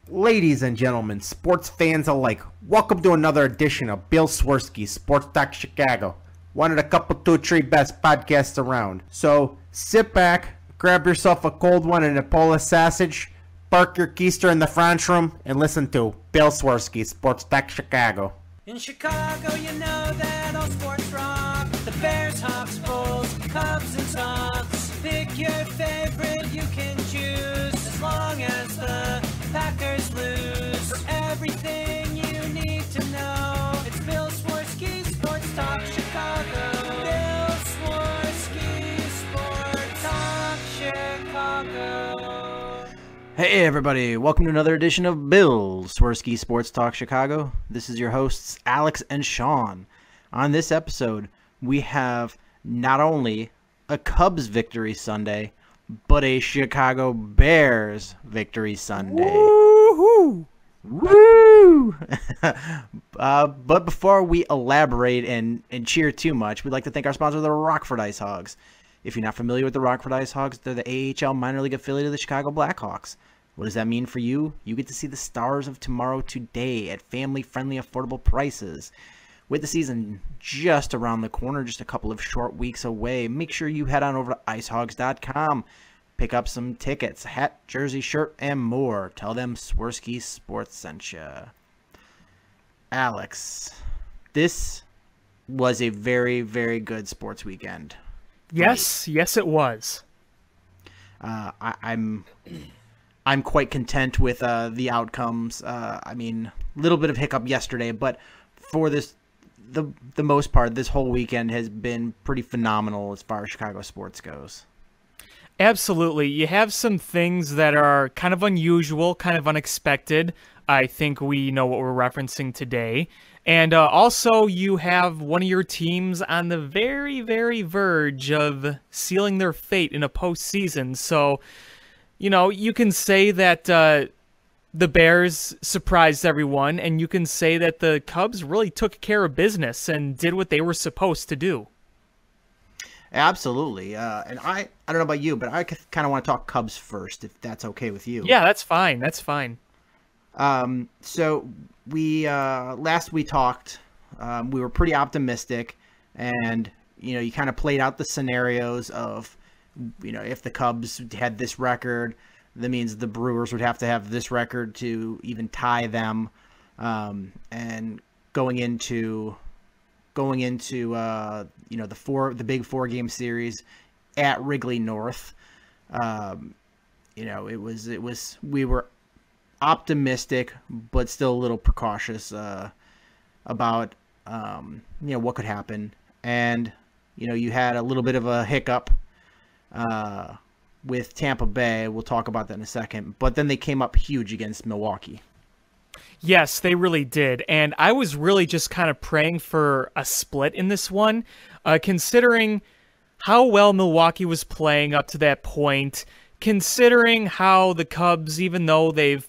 Ladies and gentlemen, sports fans alike, welcome to another edition of Bill Swirsky Sports Talk Chicago, one of the couple, two, three best podcasts around. So sit back, grab yourself a cold one and a Polish sausage, park your keister in the French room, and listen to Bill Swirsky Sports Talk Chicago. In Chicago, you know that all sports rock. The Bears, Hawks, Bulls, Cubs, and Sox. Pick your favorite, you can choose. As long as the Packers lose. For everything you need to know, it's Bill Swirsky Sports Talk Chicago. Bill Swirsky Sports Talk Chicago. Hey everybody, welcome to another edition of Bill Swirsky Sports Talk Chicago. This is your hosts Alex and Sean. On this episode, we have not only a Cubs victory Sunday, but a Chicago Bears victory Sunday. Woo-hoo! Woo! But before we elaborate and cheer too much, we'd like to thank our sponsor, the Rockford Ice Hogs. If you're not familiar with the Rockford Ice Hogs, they're the AHL minor league affiliate of the Chicago Blackhawks. What does that mean for you? You get to see the stars of tomorrow today at family-friendly, affordable prices. With the season just around the corner, just a couple of short weeks away, make sure you head on over to icehogs.com. Pick up some tickets, hat, jersey, shirt, and more. Tell them Swirsky Sports sent you. Alex, this was a very, very good sports weekend. Yes, yes, it was. I'm quite content with the outcomes. I mean, a little bit of hiccup yesterday, but for the most part, this whole weekend has been pretty phenomenal as far as Chicago sports goes. Absolutely. You have some things that are kind of unusual, kind of unexpected. I think we know what we're referencing today. And also, you have one of your teams on the very, very verge of sealing their fate in a postseason. So, you know, you can say that the Bears surprised everyone, and you can say that the Cubs really took care of business and did what they were supposed to do. Absolutely. And I don't know about you, but I kind of want to talk Cubs first, if that's okay with you. Yeah, that's fine. That's fine. So we last we talked, we were pretty optimistic, and you kind of played out the scenarios of, if the Cubs had this record, that means the Brewers would have to have this record to even tie them, and going into the big 4-game series at Wrigley North, we were optimistic but still a little precautious about what could happen. And you had a little bit of a hiccup with Tampa Bay. We'll talk about that in a second, but then they came up huge against Milwaukee. Yes, they really did. And I was really just kind of praying for a split in this one, considering how well Milwaukee was playing up to that point, considering how the Cubs, even though they've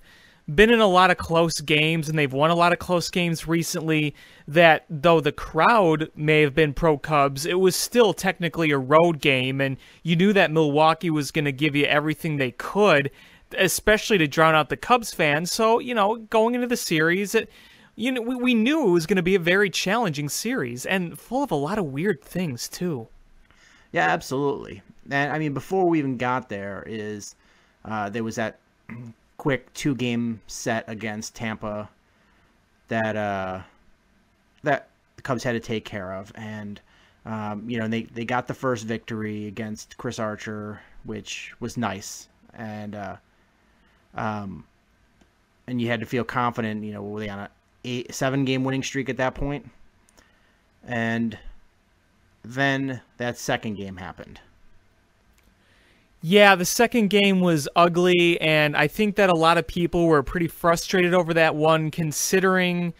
been in a lot of close games and they've won a lot of close games recently, that though the crowd may have been pro-Cubs, it was still technically a road game, and you knew that Milwaukee was going to give you everything they could, especially to drown out the Cubs fans. So, going into the series, we knew it was going to be a very challenging series and full of a lot of weird things, too. Yeah, absolutely. And, I mean, before we even got there there was that quick 2-game set against Tampa that the Cubs had to take care of. And, they got the first victory against Chris Archer, which was nice. And you had to feel confident, were they on a 7-game winning streak at that point? And then that second game happened. Yeah, the second game was ugly, and I think that a lot of people were pretty frustrated over that one, considering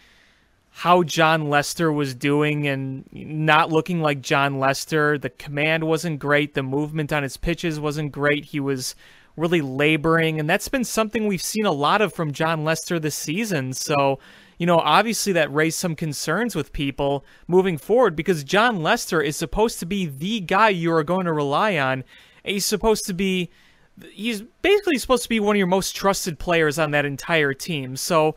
how John Lester was doing and not looking like John Lester. The command wasn't great. The movement on his pitches wasn't great. He was really laboring, and that's been something we've seen a lot of from John Lester this season. So, obviously that raised some concerns with people moving forward, because John Lester is supposed to be the guy you are going to rely on. He's supposed to be he's basically supposed to be one of your most trusted players on that entire team. So,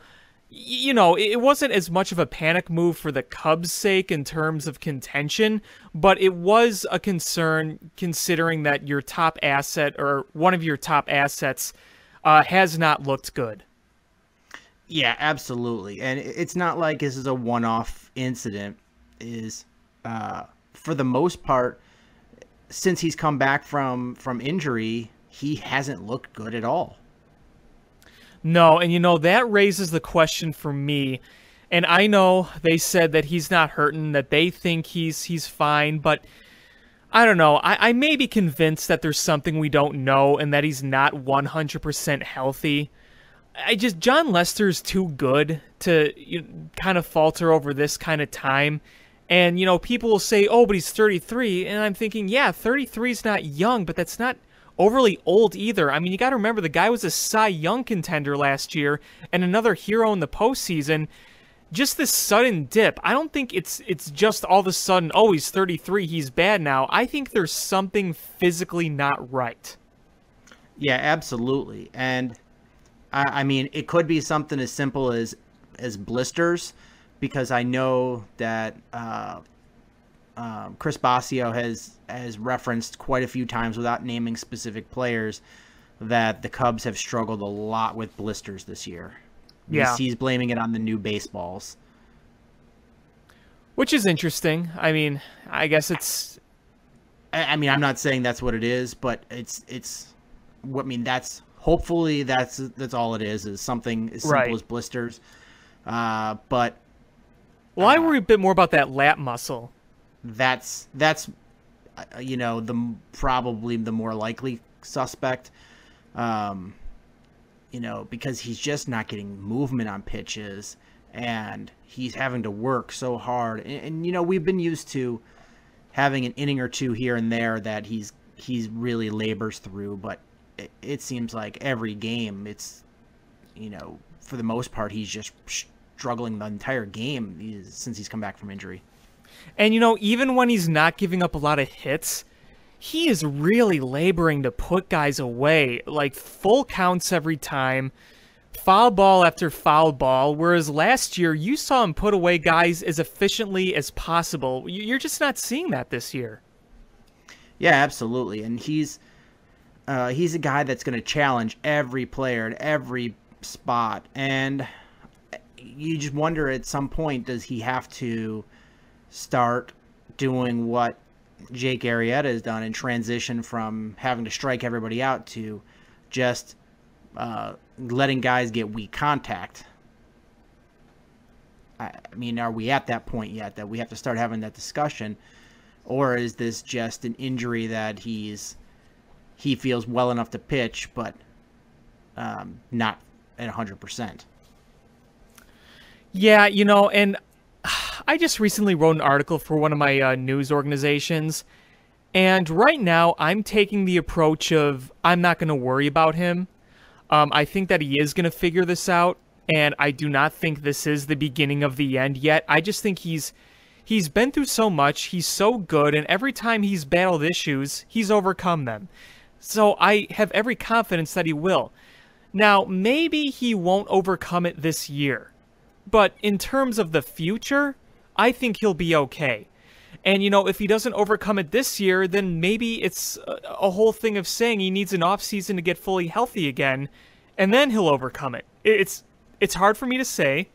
you know, it wasn't as much of a panic move for the Cubs' sake in terms of contention, but it was a concern considering that your top asset, or one of your top assets, has not looked good. Yeah, absolutely. And it's not like this is a one-off incident. For the most part, since he's come back from injury, he hasn't looked good at all. No, and you know, that raises the question for me. And I know they said that he's not hurting, that they think he's fine, but I don't know. I may be convinced that there's something we don't know and that he's not 100% healthy. John Lester's too good to kind of falter over this kind of time. And, you know, people will say, oh, but he's 33. And I'm thinking, yeah, 33 is not young, but that's not overly old either. I mean, you got to remember the guy was a Cy Young contender last year and another hero in the postseason. Just this sudden dip, I don't think it's just all of a sudden, oh, he's 33, he's bad now. I think there's something physically not right. Yeah, absolutely. And I mean, it could be something as simple as blisters, because I know that Chris Bosio has referenced quite a few times, without naming specific players, that the Cubs have struggled a lot with blisters this year. Yeah. He's blaming it on the new baseballs. Which is interesting. I mean, I guess it's... I mean, I'm not saying that's what it is, but hopefully that's all it is something as simple as blisters. But... Well, I worry a bit more about that lat muscle. That's probably the more likely suspect. Because he's just not getting movement on pitches, and he's having to work so hard. And we've been used to having an inning or two here and there that he's really labors through, but it seems like every game it's, for the most part, he's just struggling the entire game since he's come back from injury. And, even when he's not giving up a lot of hits, he is really laboring to put guys away, like full counts every time, foul ball after foul ball, whereas last year you saw him put away guys as efficiently as possible. You're just not seeing that this year. Yeah, absolutely. And he's a guy that's going to challenge every player at every spot. And you just wonder, at some point, does he have to start doing what Jake Arrieta has done and transition from having to strike everybody out to just letting guys get weak contact? I mean, are we at that point yet that we have to start having that discussion? Or is this just an injury that he feels well enough to pitch, but not at 100%? Yeah, and I just recently wrote an article for one of my news organizations, and right now I'm taking the approach of I'm not going to worry about him. I think that he is going to figure this out, and I do not think this is the beginning of the end yet. I just think he's been through so much, he's so good, and every time he's battled issues, he's overcome them. So I have every confidence that he will. Now, maybe he won't overcome it this year, but in terms of the future, I think he'll be okay. And, if he doesn't overcome it this year, then maybe it's a whole thing of saying he needs an offseason to get fully healthy again, and then he'll overcome it. It's hard for me to say,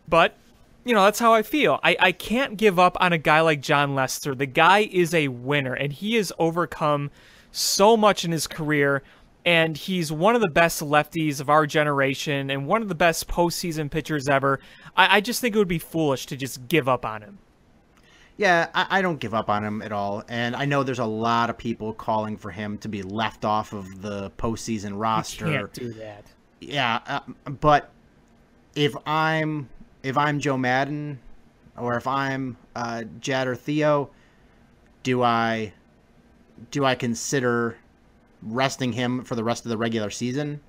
but, that's how I feel. I can't give up on a guy like John Lester. The guy is a winner, and he has overcome so much in his career, and he's one of the best lefties of our generation and one of the best postseason pitchers ever. I just think it would be foolish to just give up on him. Yeah, I don't give up on him at all. And I know there's a lot of people calling for him to be left off of the postseason roster. You can't do that. Yeah, but if I'm Joe Madden, or if I'm Jad or Theo, do I consider resting him for the rest of the regular season?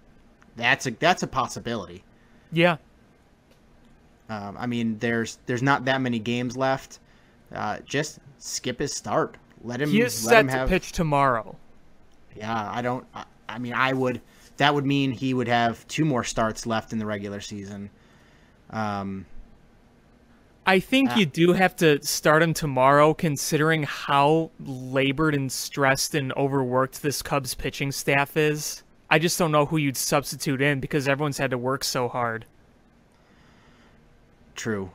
That's a possibility. Yeah. I mean, there's not that many games left. Just skip his start. Let him. He is set to pitch tomorrow. Yeah, I I mean, that would mean he would have 2 more starts left in the regular season. I think you do have to start him tomorrow, considering how labored and stressed and overworked this Cubs pitching staff is. I just don't know who you'd substitute in because everyone's had to work so hard. True.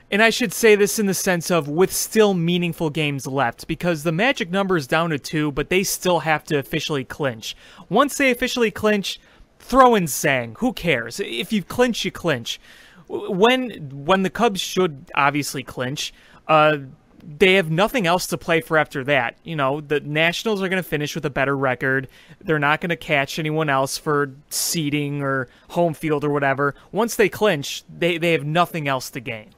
And I should say this in the sense of with still meaningful games left, because the magic number is down to 2, but they still have to officially clinch. Once they officially clinch, throw in Sang. Who cares? If you clinch, you clinch. When the Cubs should obviously clinch, they have nothing else to play for after that. You know, the Nationals are going to finish with a better record. They're not going to catch anyone else for seeding or home field or whatever. Once they clinch, they have nothing else to gain.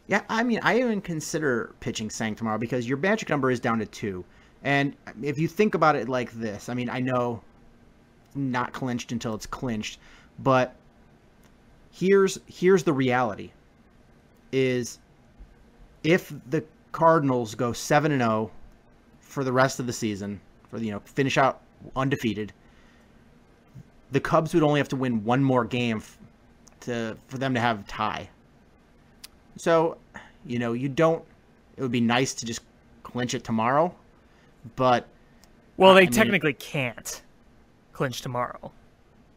Yeah, I mean, I even consider pitching Sang tomorrow because your magic number is down to 2. And if you think about it like this, I mean, I know not clinched until it's clinched, but here's the reality is if the Cardinals go 7-0 for the rest of the season, finish out undefeated, the Cubs would only have to win 1 more game for them to have a tie. So, it would be nice to just clinch it tomorrow, but... Well, they technically can't clinch tomorrow.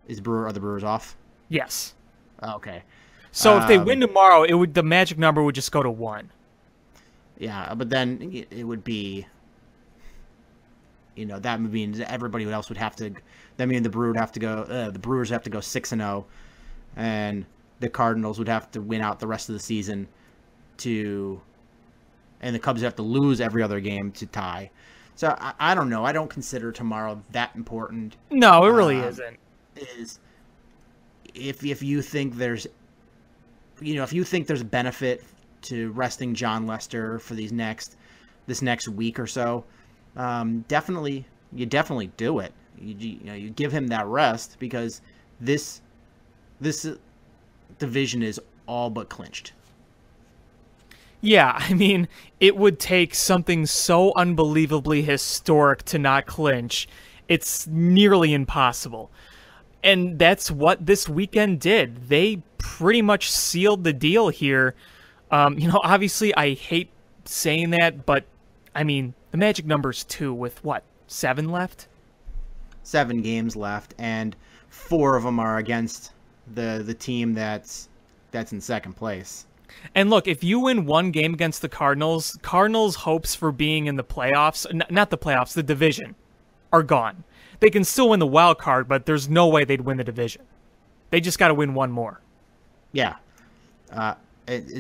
Are the Brewers off? Yes. Oh, okay. So if they win tomorrow, the magic number would just go to 1. Yeah, but then it would be... that would mean everybody else would have to... That means the Brewers have to go 6-0, and the Cardinals would have to win out the rest of the season and the Cubs have to lose every other game to tie. So I don't know. I don't consider tomorrow that important. No, it really isn't. If you think there's benefit to resting John Lester for this next week or so, you definitely do it. You give him that rest because this division is all but clinched. Yeah, I mean, it would take something so unbelievably historic to not clinch. It's nearly impossible. And that's what this weekend did. They pretty much sealed the deal here. Obviously I hate saying that, but I mean, the magic number's 2 with 7 left? 7 games left, and 4 of them are against the team that's in second place. And look, if you win 1 game against the Cardinals' hopes for being in the playoffs, not the playoffs, the division, are gone. They can still win the wild card, but there's no way they'd win the division. They just got to win 1 more. Yeah.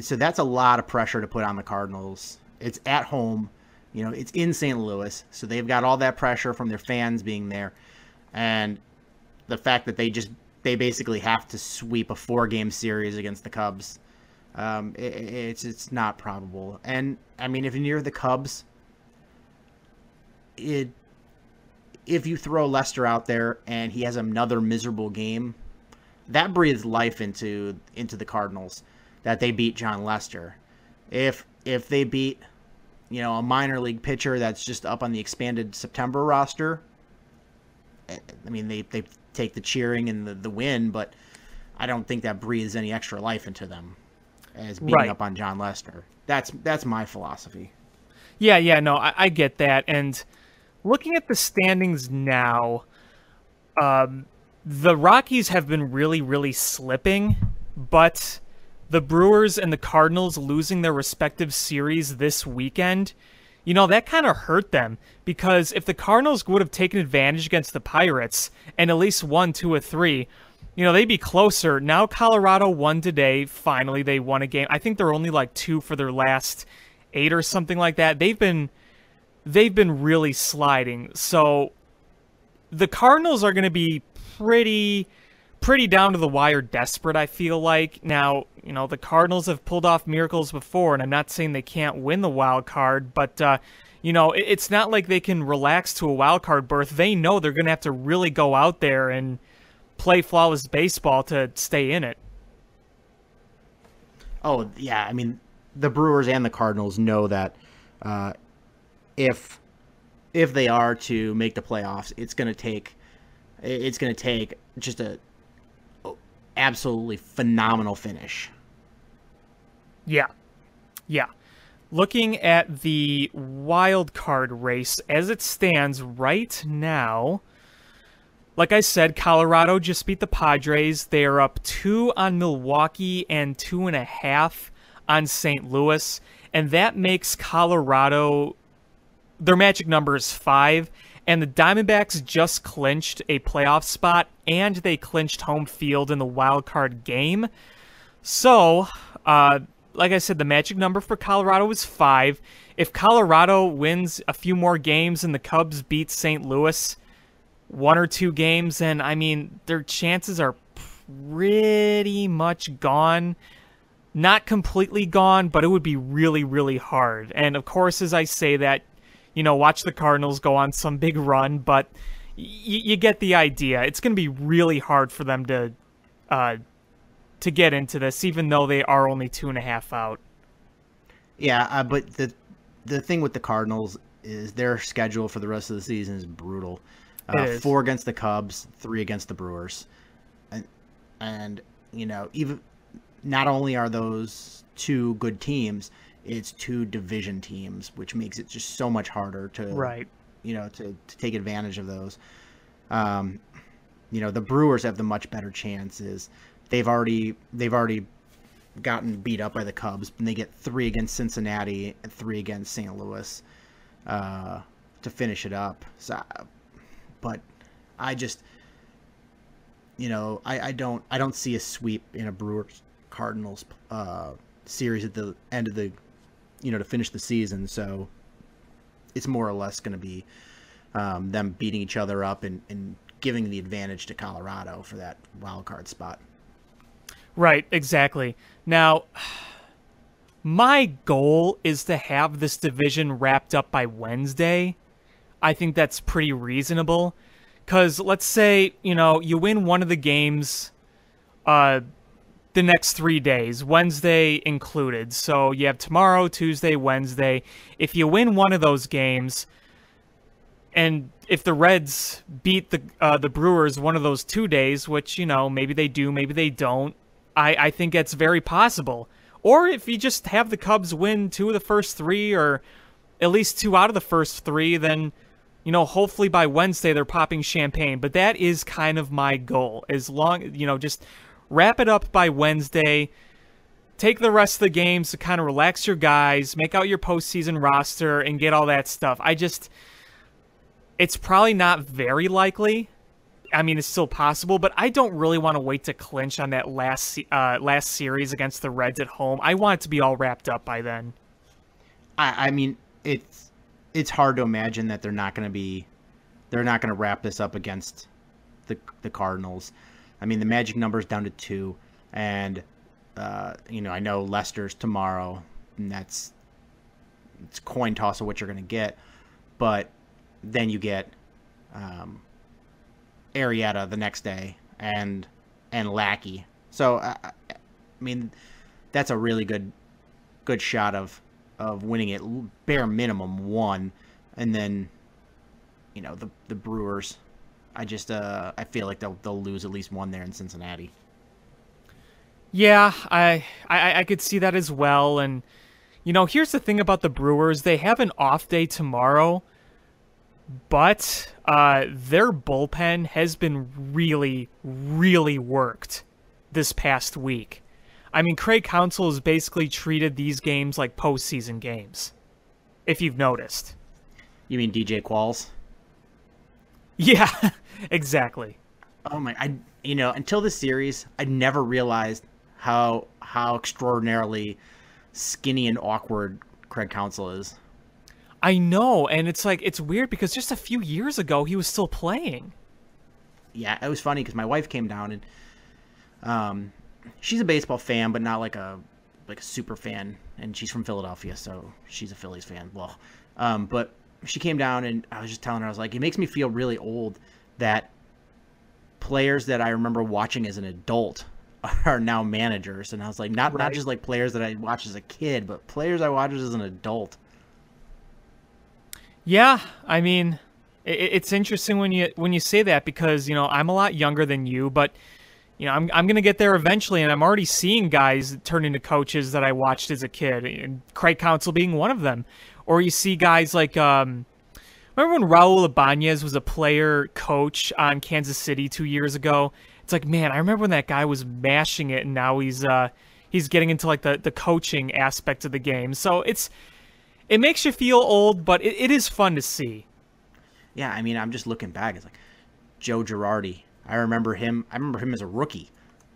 So that's a lot of pressure to put on the Cardinals. It's at home. It's in St. Louis, so they've got all that pressure from their fans being there. And the fact that they basically have to sweep a 4-game series against the Cubs, it's not probable. And I mean, if you're the Cubs, if you throw Lester out there and he has another miserable game, that breathes life into the Cardinals that they beat John Lester. If they beat a minor league pitcher that's just up on the expanded September roster, I mean, they take the cheering and the win, but I don't think that breathes any extra life into them as beating up on John Lester. That's my philosophy. Yeah, no, I get that. And looking at the standings now, the Rockies have been really, really slipping, but the Brewers and the Cardinals losing their respective series this weekend, that kind of hurt them, because if the Cardinals would have taken advantage against the Pirates and at least won 2 or 3, they'd be closer. Now Colorado won today. Finally, they won a game. I think they're only 2 for their last 8 or something like that. They've been really sliding. So the Cardinals are going to be pretty down to the wire desperate, I feel like. Now, the Cardinals have pulled off miracles before, and I'm not saying they can't win the wild card, but it's not like they can relax to a wild card berth. They know they're going to have to really go out there and play flawless baseball to stay in it. Oh, yeah. I mean, the Brewers and the Cardinals know that if if they are to make the playoffs, it's going to take just a absolutely phenomenal finish. Yeah. Looking at the wild card race as it stands right now, like I said, Colorado just beat the Padres. They are up 2 on Milwaukee and 2.5 on St. Louis, and that makes Colorado, their magic number is 5, and the Diamondbacks just clinched a playoff spot, and they clinched home field in the wild card game. So, like I said, the magic number for Colorado is 5. If Colorado wins a few more games and the Cubs beat St. Louis 1 or 2 games, then, I mean, their chances are pretty much gone. Not completely gone, but it would be really, really hard. And, of course, as I say that, watch the Cardinals go on some big run, but you get the idea. It's going to be really hard for them to get into this, even though they are only 2.5 out. Yeah, but the thing with the Cardinals is their schedule for the rest of the season is brutal. 4 against the Cubs, 3 against the Brewers, and even not only are those 2 good teams, it's 2 division teams, which makes it just so much harder to to take advantage of those. The Brewers have the much better chances. They've already gotten beat up by the Cubs, and they get 3 against Cincinnati and 3 against St. Louis to finish it up. So, but I just, I don't see a sweep in a Brewers Cardinals series at the end of the, to finish the season. So it's more or less going to be them beating each other up and giving the advantage to Colorado for that wild card spot. Right, exactly. Now, my goal is to have this division wrapped up by Wednesday. I think that's pretty reasonable. Because let's say, you win one of the games the next 3 days, Wednesday included. So you have tomorrow, Tuesday, Wednesday. If you win one of those games, and if the Reds beat the Brewers one of those 2 days, which, maybe they do, maybe they don't, I think it's very possible. Or if you just have the Cubs win 2 of the first 3, or at least 2 out of the first 3, then, hopefully by Wednesday they're popping champagne. But that is kind of my goal. As long, just wrap it up by Wednesday. Take the rest of the games to kind of relax your guys, make out your postseason roster, and get all that stuff. It's probably not very likely. I mean, it's still possible, but I don't really want to wait to clinch on that last series against the Reds at home. I want it to be all wrapped up by then. I mean, it's hard to imagine that they're not going to wrap this up against the Cardinals. I mean, the magic number is down to 2, and I know Lester's tomorrow, and it's a coin toss of what you're going to get, but then you get Arrieta the next day and Lackey. So I mean, that's a really good shot of winning it, bare minimum 1, and then the Brewers. I feel like they'll lose at least 1 there in Cincinnati. Yeah, I could see that as well. And here's the thing about the Brewers: they have an off day tomorrow, but their bullpen has been really, really worked this past week. I mean, Craig Counsell has basically treated these games like postseason games, if you've noticed. You mean DJ Qualls? Yeah, exactly. Oh my! Until this series, I never realized how extraordinarily skinny and awkward Craig Counsell is. I know, and it's weird because just a few years ago he was still playing. Yeah, it was funny because my wife came down and she's a baseball fan, but not like a super fan, and she's from Philadelphia, so she's a Phillies fan. Well, but she came down and I was just telling her, I was like, it makes me feel really old that players that I remember watching as an adult are now managers. And I was like, not just like players that I watched as a kid, but players I watched as an adult. Yeah, I mean, it's interesting when you say that because I'm a lot younger than you, but I'm gonna get there eventually, and I'm already seeing guys turn into coaches that I watched as a kid, and Craig Counsell being one of them. Or you see guys like remember when Raul Ibanez was a player coach on Kansas City 2 years ago? It's like, man, I remember when that guy was mashing it, and now he's getting into like the coaching aspect of the game. So it makes you feel old, but it is fun to see. Yeah, I mean, I'm just looking back. It's like Joe Girardi. I remember him as a rookie.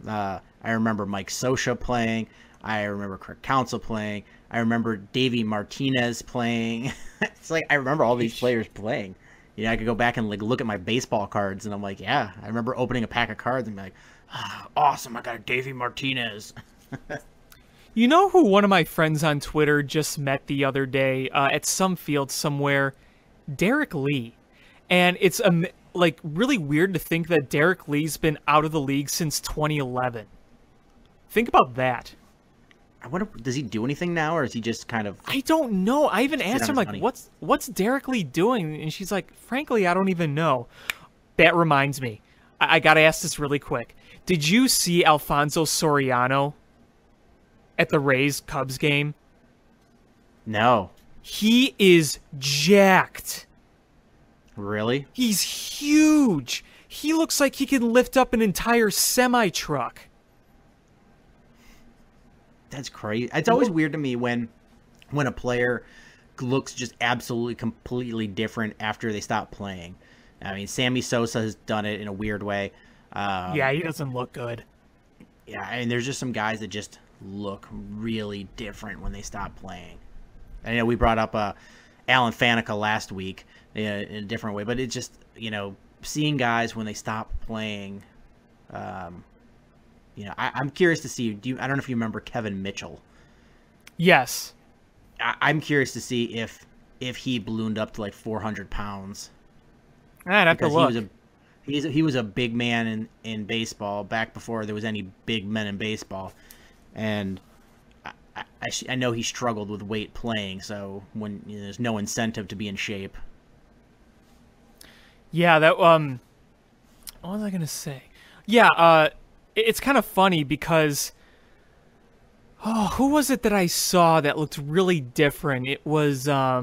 I remember Mike Scioscia playing. I remember Craig Counsell playing. I remember Davey Martinez playing. It's like I remember all these players playing. I could go back and like look at my baseball cards, and I'm like, yeah, I remember opening a pack of cards and be like, awesome, I got a Davey Martinez. You know who one of my friends on Twitter just met the other day at some field somewhere? Derek Lee. And it's like really weird to think that Derek Lee's been out of the league since 2011. Think about that. I wonder, does he do anything now, or is he just kind of... I don't know. I even asked her, like, money? what's Derek Lee doing? And she's like, frankly, I don't even know. That reminds me. I got to ask this really quick. Did you see Alfonso Soriano at the Rays-Cubs game? No. He is jacked. Really? He's huge. He looks like he can lift up an entire semi-truck. That's crazy. It's always weird to me when a player looks just absolutely completely different after they stop playing. I mean, Sammy Sosa has done it in a weird way. Yeah, he doesn't look good. Yeah, and there's just some guys that just look really different when they stop playing. I we brought up Alan Faneca last week in a different way, but it's just, seeing guys when they stop playing. I'm curious to see. I don't know if you remember Kevin Mitchell. Yes. I'm curious to see if he ballooned up to like 400 pounds. I'd have to look. He was a big man in baseball back before there was any big men in baseball, and I know he struggled with weight playing. So when there's no incentive to be in shape. Yeah, that what was I gonna say? Yeah, it's kind of funny because who was it that I saw that looked really different? It was I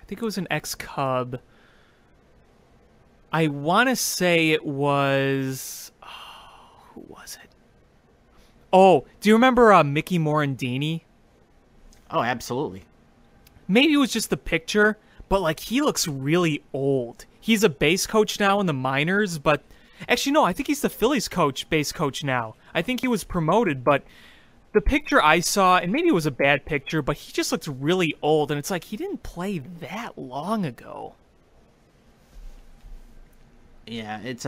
think it was an ex-Cub. I want to say it was who was it? Oh, do you remember Mickey Morandini? Oh, absolutely. Maybe it was just the picture, but like he looks really old. He's a base coach now in the minors, but actually no, I think he's the Phillies base coach now. I think he was promoted, but the picture I saw, and maybe it was a bad picture, but he just looks really old, and it's like he didn't play that long ago. Yeah, it's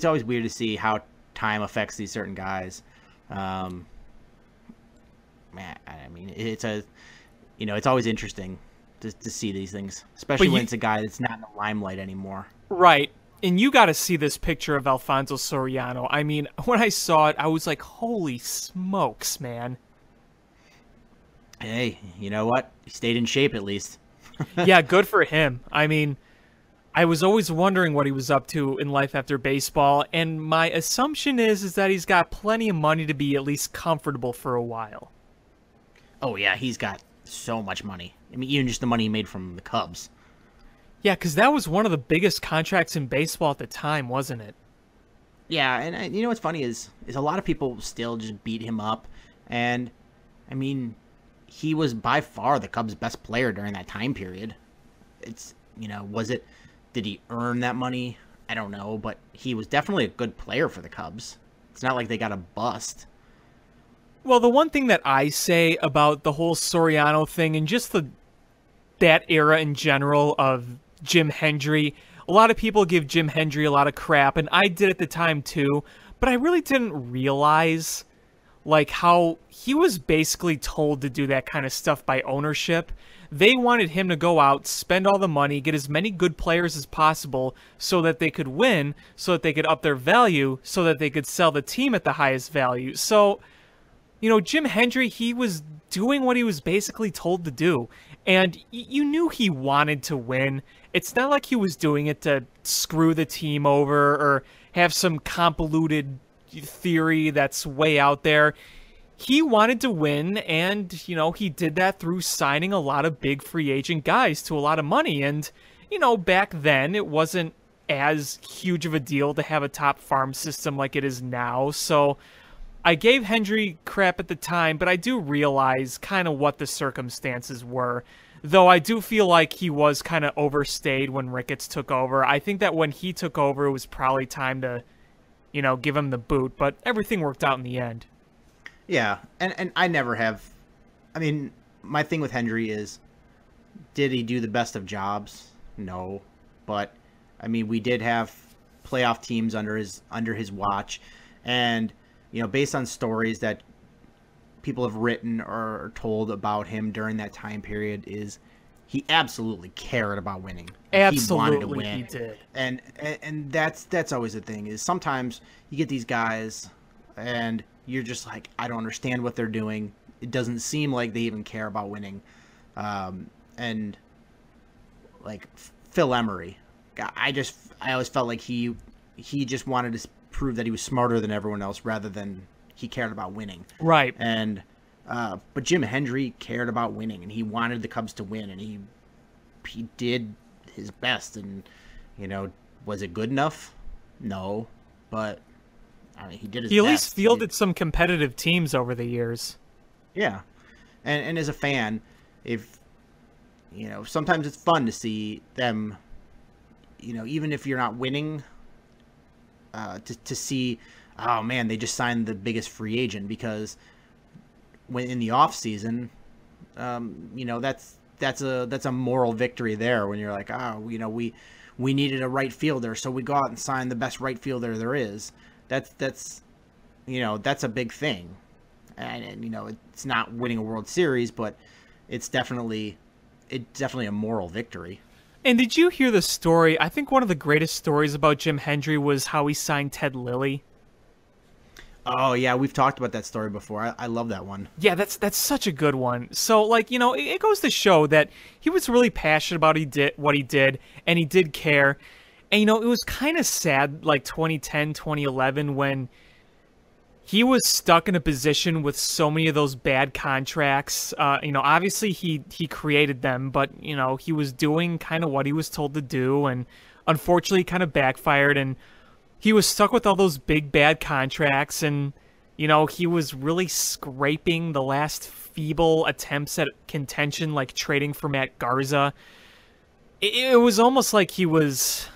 always weird to see how time affects these certain guys. Man, I mean, it's always interesting to see these things, especially when it's a guy that's not in the limelight anymore. Right. And you got to see this picture of Alfonso Soriano. I mean, when I saw it, I was like, holy smokes, man. Hey, you know what? He stayed in shape at least. Yeah, good for him. I mean, I was always wondering what he was up to in life after baseball, and my assumption is that he's got plenty of money to be at least comfortable for a while. Oh, yeah, he's got so much money. I mean, even just the money he made from the Cubs. Yeah, because that was one of the biggest contracts in baseball at the time, wasn't it? Yeah, and you know what's funny is a lot of people still just beat him up, and I mean, he was by far the Cubs' best player during that time period. It's, did he earn that money? I don't know, but he was definitely a good player for the Cubs. It's not like they got a bust. Well, the one thing that I say about the whole Soriano thing and just that era in general of Jim Hendry, a lot of people give Jim Hendry a lot of crap, and I did at the time too, but I really didn't realize like how he was basically told to do that kind of stuff by ownership. They wanted him to go out, spend all the money, get as many good players as possible so that they could win, so that they could up their value, so that they could sell the team at the highest value. So, Jim Hendry, he was doing what he was basically told to do. And you knew he wanted to win. It's not like he was doing it to screw the team over or have some convoluted theory that's way out there. He wanted to win, and, you know, he did that through signing a lot of big free agent guys to a lot of money. And, you know, back then it wasn't as huge of a deal to have a top farm system like it is now. So I gave Hendry crap at the time, but I do realize kind of what the circumstances were. Though I do feel like he was kind of overstayed when Ricketts took over. I think that when he took over, it was probably time to, you know, give him the boot, but everything worked out in the end. Yeah, and I never have. I mean, my thing with Hendry is, did he do the best of jobs? No, but I mean, we did have playoff teams under his watch, and you know, based on stories that people have written or told about him during that time period, is he absolutely cared about winning. Absolutely, he wanted to win. He did. And that's always the thing, is sometimes you get these guys and you're just like, I don't understand what they're doing. It doesn't seem like they even care about winning. And like Phil Emery, I always felt like he just wanted to prove that he was smarter than everyone else rather than he cared about winning. Right. And but Jim Hendry cared about winning, and he wanted the Cubs to win, and he did his best. And you know, was it good enough? No, but I mean, he did his best. He at least fielded some competitive teams over the years. Yeah, and as a fan, if you know, sometimes it's fun to see them. You know, even if you're not winning, to see, oh man, they just signed the biggest free agent, because when in the off season, you know, that's a moral victory there, when you're like, oh, you know, we needed a right fielder, so we go out and sign the best right fielder there is. That's you know, that's a big thing, and you know, it's not winning a World Series, but it's definitely a moral victory. And did you hear the story? I think one of the greatest stories about Jim Hendry was how he signed Ted Lilly. Oh yeah, we've talked about that story before. I love that one. Yeah, that's such a good one. So, like, you know, it goes to show that he was really passionate about what he did, and he did care. And, you know, it was kind of sad, like 2010, 2011, when he was stuck in a position with so many of those bad contracts. You know, obviously he created them, but, you know, he was doing kind of what he was told to do, and unfortunately kind of backfired, and he was stuck with all those big bad contracts, and, you know, he was really scraping the last feeble attempts at contention, like trading for Matt Garza. It was almost like it was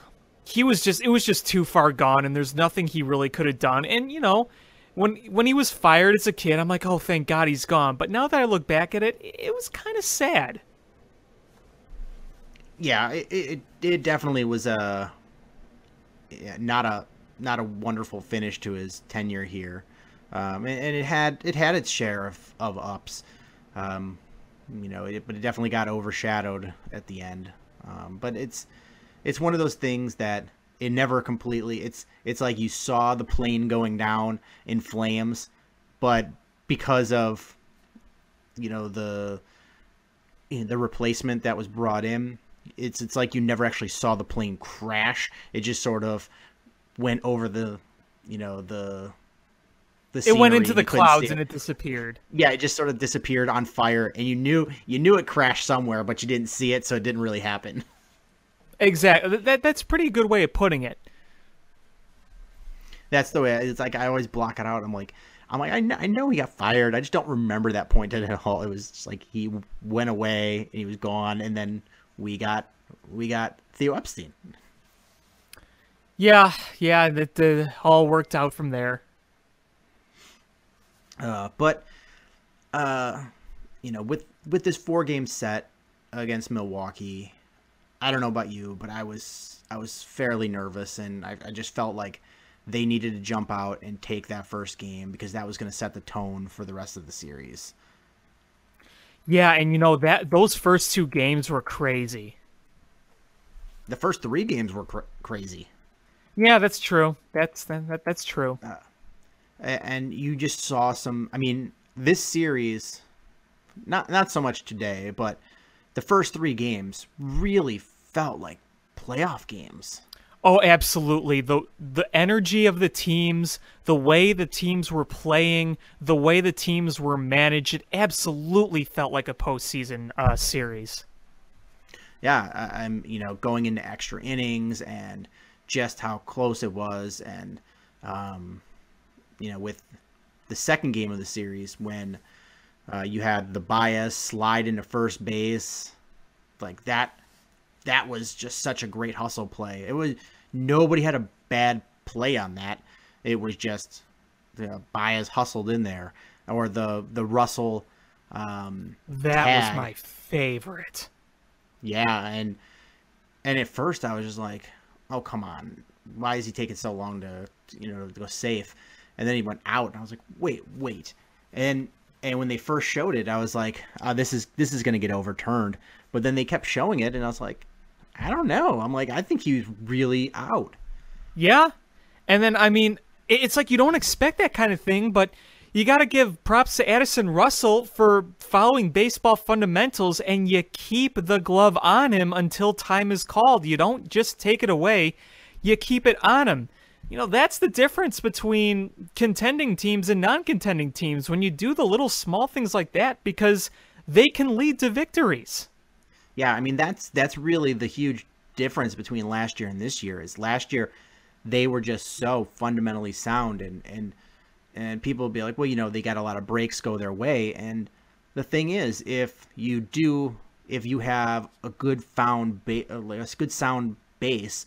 just too far gone, and there's nothing he really could have done. And, you know, when he was fired as a kid, I'm like, oh, thank God he's gone. But now that I look back at it, it was kind of sad. Yeah, it definitely was not a wonderful finish to his tenure here, and it had its share of ups, you know, but it definitely got overshadowed at the end. But it's one of those things that it never completely. It's like you saw the plane going down in flames, but because of, you know, the replacement that was brought in, it's like you never actually saw the plane crash. It just sort of went over the, you know, the it went into scenery, the clouds and it disappeared. Yeah, it just sort of disappeared on fire, and you knew it crashed somewhere, but you didn't see it, so it didn't really happen. Exactly. That's a pretty good way of putting it. That's the way. It's like I always block it out. I'm like I know he got fired. I just don't remember that point at all. It was just like he went away and he was gone, and then we got Theo Epstein. Yeah, that all worked out from there. But you know, with this 4-game set against Milwaukee, I don't know about you, but I was fairly nervous, and I just felt like they needed to jump out and take that first game, because that was going to set the tone for the rest of the series. Yeah, and you know that those first 2 games were crazy. The first 3 games were crazy. Yeah, that's true. That's true. And you just saw some. I mean, this series, not so much today, but the first 3 games really felt like playoff games. Oh, absolutely. The energy of the teams, the way the teams were playing, the way the teams were managed, it absolutely felt like a postseason series. Yeah, I'm going into extra innings and just how close it was, and with the second game of the series when you had the Baez slide into first base, like that was just such a great hustle play. It was nobody had a bad play on that. It was just Baez hustled in there, or the Russell. That tag. was my favorite. Yeah, and at first I was just like, oh, come on. Why is he taking so long to go safe? And then he went out, and I was like, wait. And when they first showed it, I was like, this is going to get overturned. But then they kept showing it, and I was like, I don't know. I'm like, I think he was really out. Yeah. And then, I mean, it's like you don't expect that kind of thing, but you got to give props to Addison Russell for following baseball fundamentals, and you keep the glove on him until time is called. You don't just take it away. You keep it on him. That's the difference between contending teams and non-contending teams when you do the little small things like that, because they can lead to victories. Yeah, I mean, that's really the huge difference between last year and this year. Is last year they were just so fundamentally sound, and people will be like, well, they got a lot of breaks go their way. And the thing is, if you have a good sound base,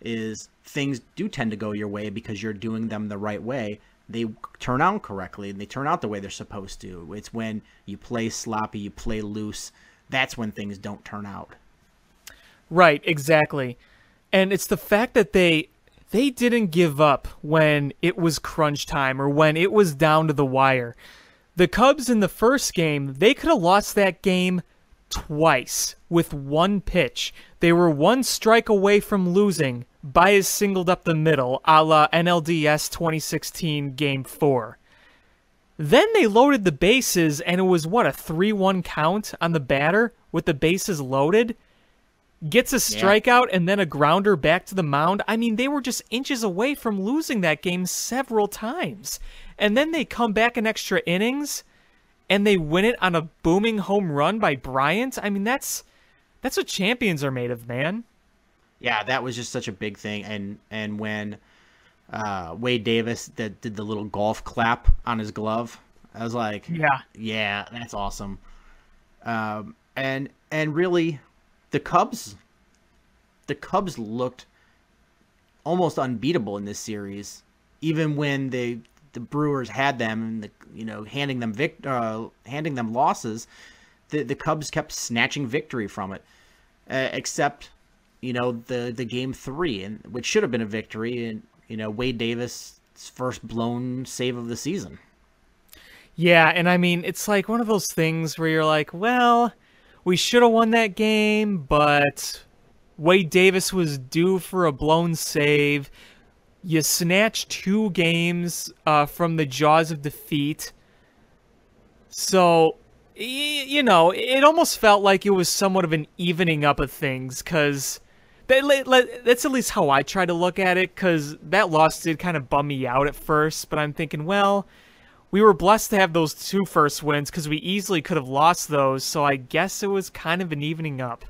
is things do tend to go your way because you're doing them the right way. They turn out correctly, and they turn out the way they're supposed to. It's when you play sloppy, you play loose, that's when things don't turn out. Right, exactly. And it's the fact that they didn't give up when it was crunch time or when it was down to the wire. The Cubs in the first game, they could have lost that game twice with one pitch. They were one strike away from losing. Baez singled up the middle, a la NLDS 2016 Game 4. Then they loaded the bases, and it was, a 3-1 count on the batter with the bases loaded? Gets a strikeout and then a grounder back to the mound. I mean, they were just inches away from losing that game several times. And then they come back in extra innings, and they win it on a booming home run by Bryant. I mean, that's what champions are made of, man. Yeah, that was just such a big thing. And when Wade Davis did the little golf clap on his glove, I was like, yeah, that's awesome. And really, the Cubs looked almost unbeatable in this series, even when the Brewers had them, and handing them losses. The Cubs kept snatching victory from it, except the Game 3, and which should have been a victory, and Wade Davis' first blown save of the season. Yeah, and I mean, it's like one of those things where you're like, well, we should have won that game, but Wade Davis was due for a blown save. You snatched 2 games from the jaws of defeat. So, it almost felt like it was somewhat of an evening up of things, because that's at least how I try to look at it, because that loss did kind of bum me out at first, but I'm thinking, well, we were blessed to have those 2 first wins because we easily could have lost those, so I guess it was kind of an evening up.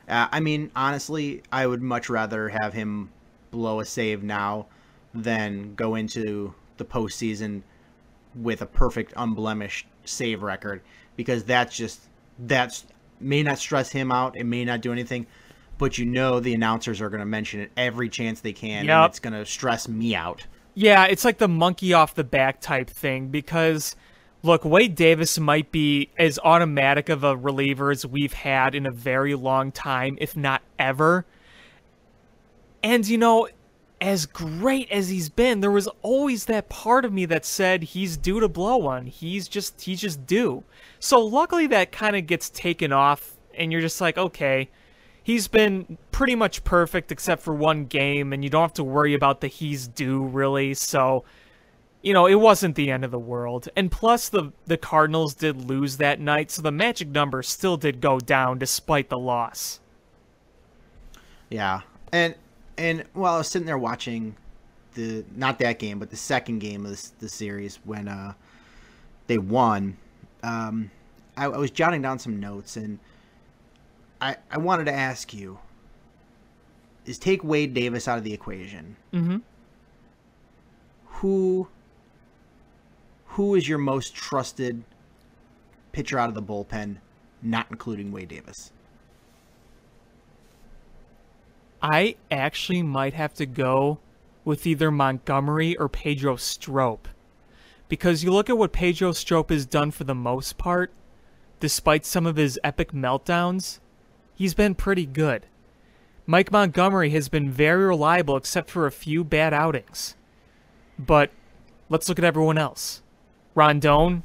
I mean, honestly, I would much rather have him blow a save now than go into the postseason with a perfect, unblemished save record, because that's may not stress him out, it may not do anything, but the announcers are going to mention it every chance they can, and it's going to stress me out. Yeah, it's like the monkey off the back type thing, because, look, Wade Davis might be as automatic of a reliever as we've had in a very long time, if not ever. And, as great as he's been, there was always that part of me that said he's due to blow one. He's just due. So luckily that kind of gets taken off, and you're just like, okay, he's been pretty much perfect except for one game, and you don't have to worry about the he's due, really. So it wasn't the end of the world. And plus, the Cardinals did lose that night, so the magic number still did go down despite the loss. Yeah, and while I was sitting there watching not that game, but the second game of the series when they won, I was jotting down some notes, and I wanted to ask you, take Wade Davis out of the equation. Mm-hmm. Who is your most trusted pitcher out of the bullpen, not including Wade Davis? I actually might have to go with either Montgomery or Pedro Strop. Because you look at what Pedro Strop has done for the most part, despite some of his epic meltdowns, he's been pretty good. Mike Montgomery has been very reliable except for a few bad outings. But let's look at everyone else. Rondon,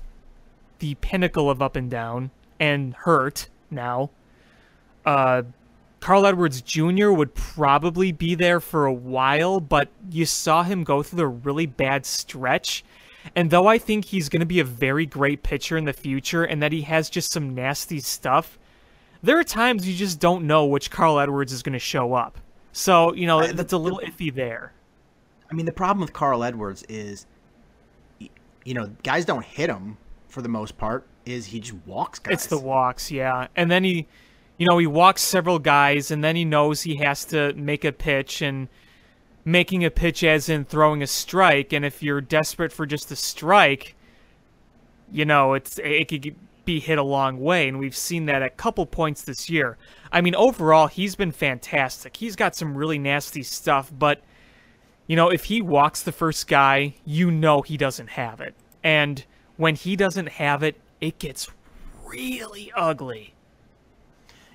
the pinnacle of up and down, and hurt now. Carl Edwards Jr. would probably be there for a while, but you saw him go through a really bad stretch. And though I think he's going to be a very great pitcher in the future and that he has just some nasty stuff, there are times you just don't know which Carl Edwards is going to show up. So, that's a little iffy there. I mean, the problem with Carl Edwards is, guys don't hit him for the most part, is he just walks guys. It's the walks, yeah. And then he walks several guys, and then he knows he has to make a pitch, and making a pitch as in throwing a strike, and if you're desperate for just a strike, it could be hit a long way, and we've seen that at a couple points this year. I mean, overall, he's been fantastic. He's got some really nasty stuff, but, if he walks the first guy, he doesn't have it. And when he doesn't have it, it gets really ugly.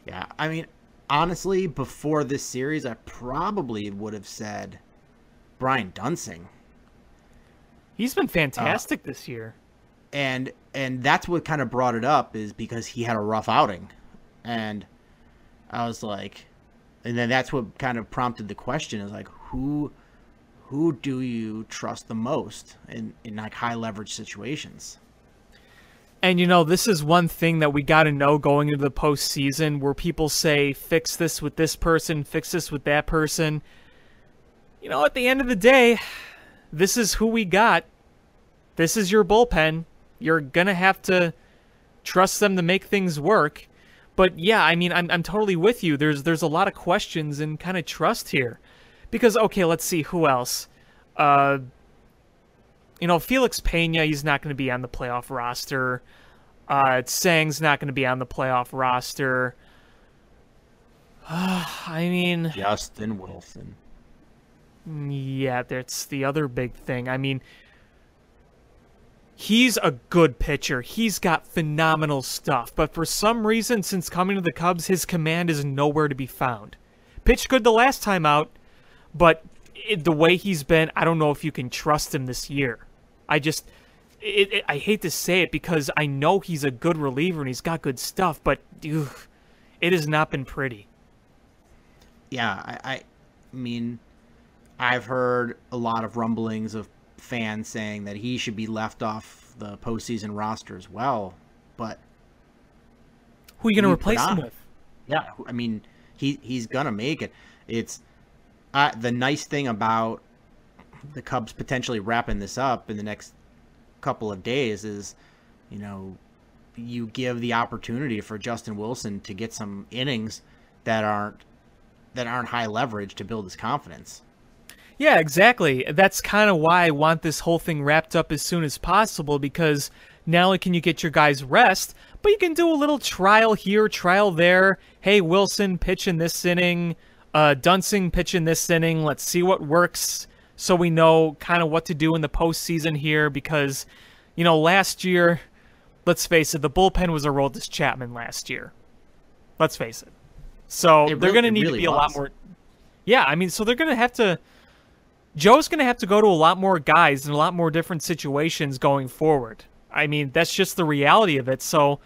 Yeah, I mean, honestly, before this series, I probably would have said Brian Dunsing. He's been fantastic this year. And that's what kind of brought it up, is because he had a rough outing. And I was like, and then that's what kind of prompted the question, is like, who do you trust the most in like high leverage situations? And, this is one thing that we got to know going into the postseason, where people say, fix this with this person, fix this with that person. At the end of the day, this is who we got. This is your bullpen. You're going to have to trust them to make things work. But, yeah, I mean, I'm totally with you. There's a lot of questions and kind of trust here. Because, okay, let's see, who else? Felix Pena, he's not going to be on the playoff roster. Tseng's not going to be on the playoff roster. I mean... Justin Wilson. Yeah, that's the other big thing. I mean, he's a good pitcher. He's got phenomenal stuff. But for some reason, since coming to the Cubs, his command is nowhere to be found. Pitched good the last time out, but the way he's been, I don't know if you can trust him this year. I hate to say it because I know he's a good reliever and he's got good stuff, but it has not been pretty. Yeah, I mean, I've heard a lot of rumblings of fans saying that he should be left off the postseason roster as well, but who are you going to replace him with? Yeah, I mean, he's going to make it. It's the nice thing about the Cubs potentially wrapping this up in the next couple of days is, you give the opportunity for Justin Wilson to get some innings that aren't high leverage to build his confidence. Yeah, exactly. That's kind of why I want this whole thing wrapped up as soon as possible, because not only can you get your guys rest, but you can do a little trial here, trial there. Hey, Wilson, pitch in this inning. Dunsing, pitch in this inning. Let's see what works so we know kind of what to do in the postseason here, because, last year, let's face it, the bullpen was Aroldis Chapman last year. Let's face it. So they're going to need to be a lot more. Yeah, I mean, so they're going to have to. Joe's going to have to go to a lot more guys in a lot more different situations going forward. I mean, that's just the reality of it. So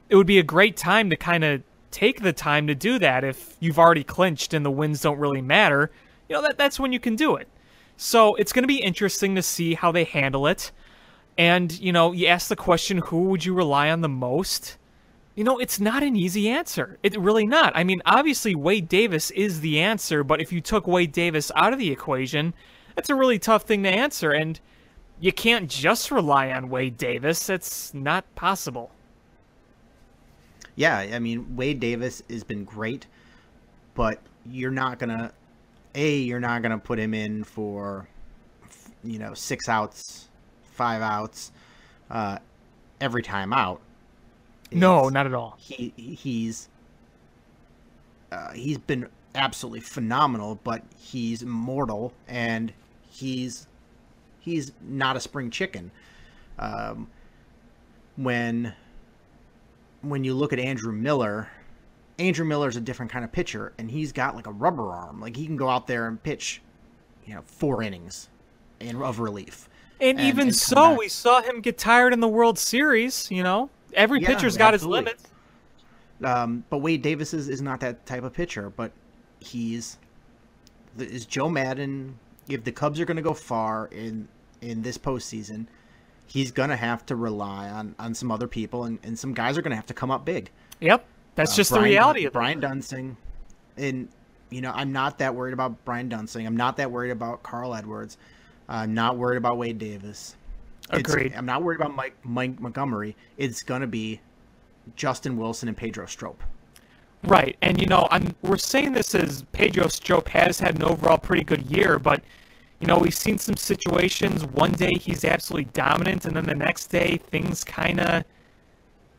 it would be a great time to kind of take the time to do that if you've already clinched and the wins don't really matter. That's when you can do it. So it's going to be interesting to see how they handle it. And, you know, you ask the question, who would you rely on the most? You know, it's not an easy answer. It's really not. I mean, obviously, Wade Davis is the answer, but if you took Wade Davis out of the equation, that's a really tough thing to answer. And you can't just rely on Wade Davis. That's not possible. Yeah, I mean, Wade Davis has been great, but you're not going to, you're not going to put him in for, 6 outs, 5 outs every time out. No, not at all. He's been absolutely phenomenal, but he's mortal, and he's not a spring chicken. When you look at Andrew Miller's a different kind of pitcher, and he's got like a rubber arm. Like, he can go out there and pitch, 4 innings of relief. And even so, we saw him get tired in the World Series, Every pitcher's got absolutely. his limits. But Wade Davis is not that type of pitcher. But is Joe Madden. If the Cubs are going to go far in this postseason, he's going to have to rely on some other people, and some guys are going to have to come up big. Yep, that's just the reality of it. Brian Dunsing. And, I'm not that worried about Brian Dunsing. I'm not that worried about Carl Edwards. I'm not worried about Wade Davis. Agreed. I'm not worried about Mike Montgomery. It's going to be Justin Wilson and Pedro Strop. Right, and we're saying this as Pedro Strop has had an overall pretty good year, but we've seen some situations. One day he's absolutely dominant, and then the next day things kind of,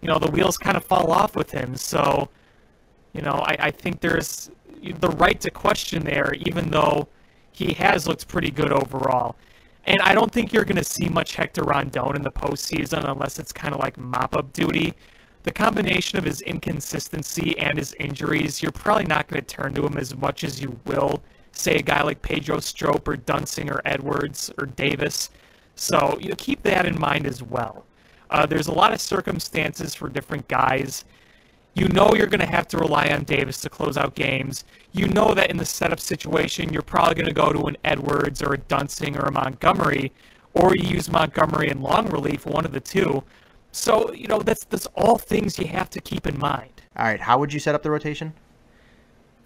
the wheels kind of fall off with him. So, I think there's the right to question there, even though he has looked pretty good overall. And I don't think you're going to see much Hector Rondon in the postseason unless it's kind of like mop-up duty. The combination of his inconsistency and his injuries, you're probably not going to turn to him as much as you will, say, a guy like Pedro Strop or Dunsing or Edwards or Davis. So keep that in mind as well. There's a lot of circumstances for different guys. You're going to have to rely on Davis to close out games. You know that in the setup situation, you're probably going to go to an Edwards or a Dunsing or a Montgomery, or you use Montgomery in long relief, one of the two. So, that's all things you have to keep in mind. All right, how would you set up the rotation?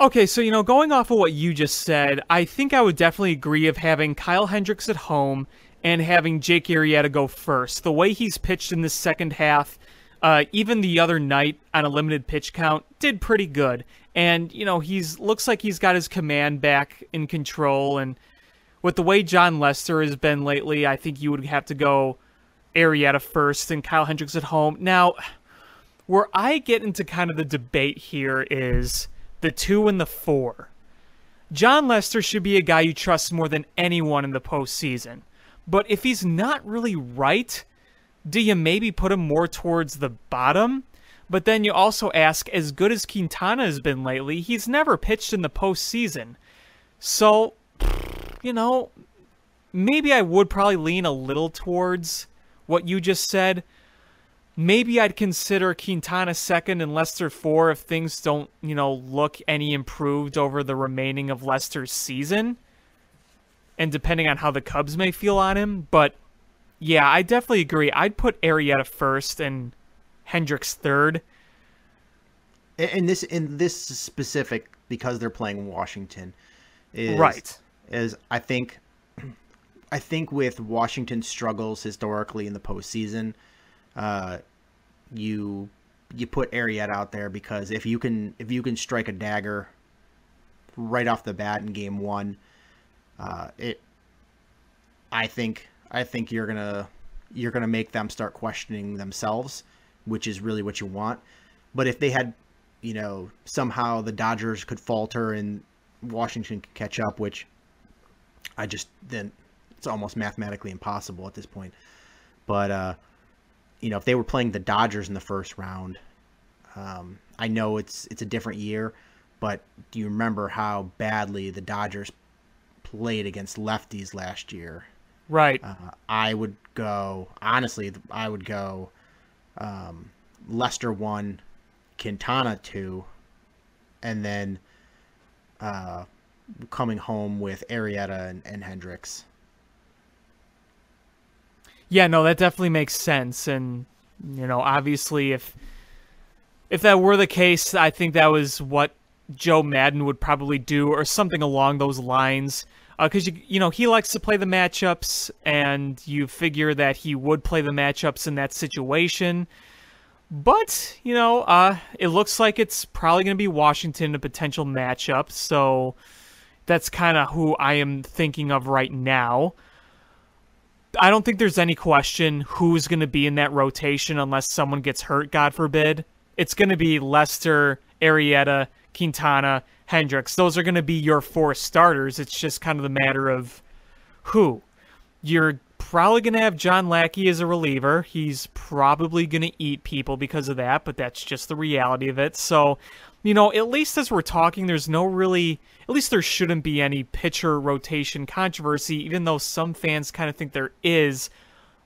Okay, so, going off of what you just said, I think I would definitely agree of having Kyle Hendricks at home and having Jake Arrieta go first. The way he's pitched in the second half, even the other night on a limited pitch count, did pretty good. And, looks like he's got his command back in control. And with the way John Lester has been lately, I think you would have to go Arrieta first and Kyle Hendricks at home. Now, where I get into kind of the debate here is the 2 and the 4. John Lester should be a guy you trust more than anyone in the postseason. But if he's not really right, do you maybe put him more towards the bottom? But then you also ask, as good as Quintana has been lately, he's never pitched in the postseason. So, maybe I would probably lean a little towards what you just said. Maybe I'd consider Quintana second and Lester 4 if things don't, look any improved over the remaining of Lester's season. And depending on how the Cubs may feel on him. But, yeah, I definitely agree. I'd put Arrieta first and Hendricks third. In this specific, because they're playing Washington, right. I think with Washington's struggles historically in the postseason, you put Arrieta out there because if you can strike a dagger right off the bat in game 1, I think you're gonna make them start questioning themselves, which is really what you want. But if they had, somehow the Dodgers could falter and Washington could catch up, which then it's almost mathematically impossible at this point. But if they were playing the Dodgers in the first round, I know it's a different year, but do you remember how badly the Dodgers played against lefties last year? Right. I would go Lester 1, Quintana 2, and then coming home with Arrieta and Hendricks. Yeah, no, that definitely makes sense. And, obviously if that were the case, I think that was what Joe Madden would probably do, or something along those lines. Because, he likes to play the matchups, and you figure that he would play the matchups in that situation. But, it looks like it's probably going to be Washington, a potential matchup. So that's kind of who I am thinking of right now. I don't think there's any question who's going to be in that rotation unless someone gets hurt, God forbid. It's going to be Lester, Arrieta, Quintana, Hendricks. Those are going to be your 4 starters. It's just kind of the matter of who. You're probably going to have John Lackey as a reliever. He's probably going to eat people because of that, but that's just the reality of it. So, at least as we're talking, there's no really, at least there shouldn't be any pitcher rotation controversy, even though some fans kind of think there is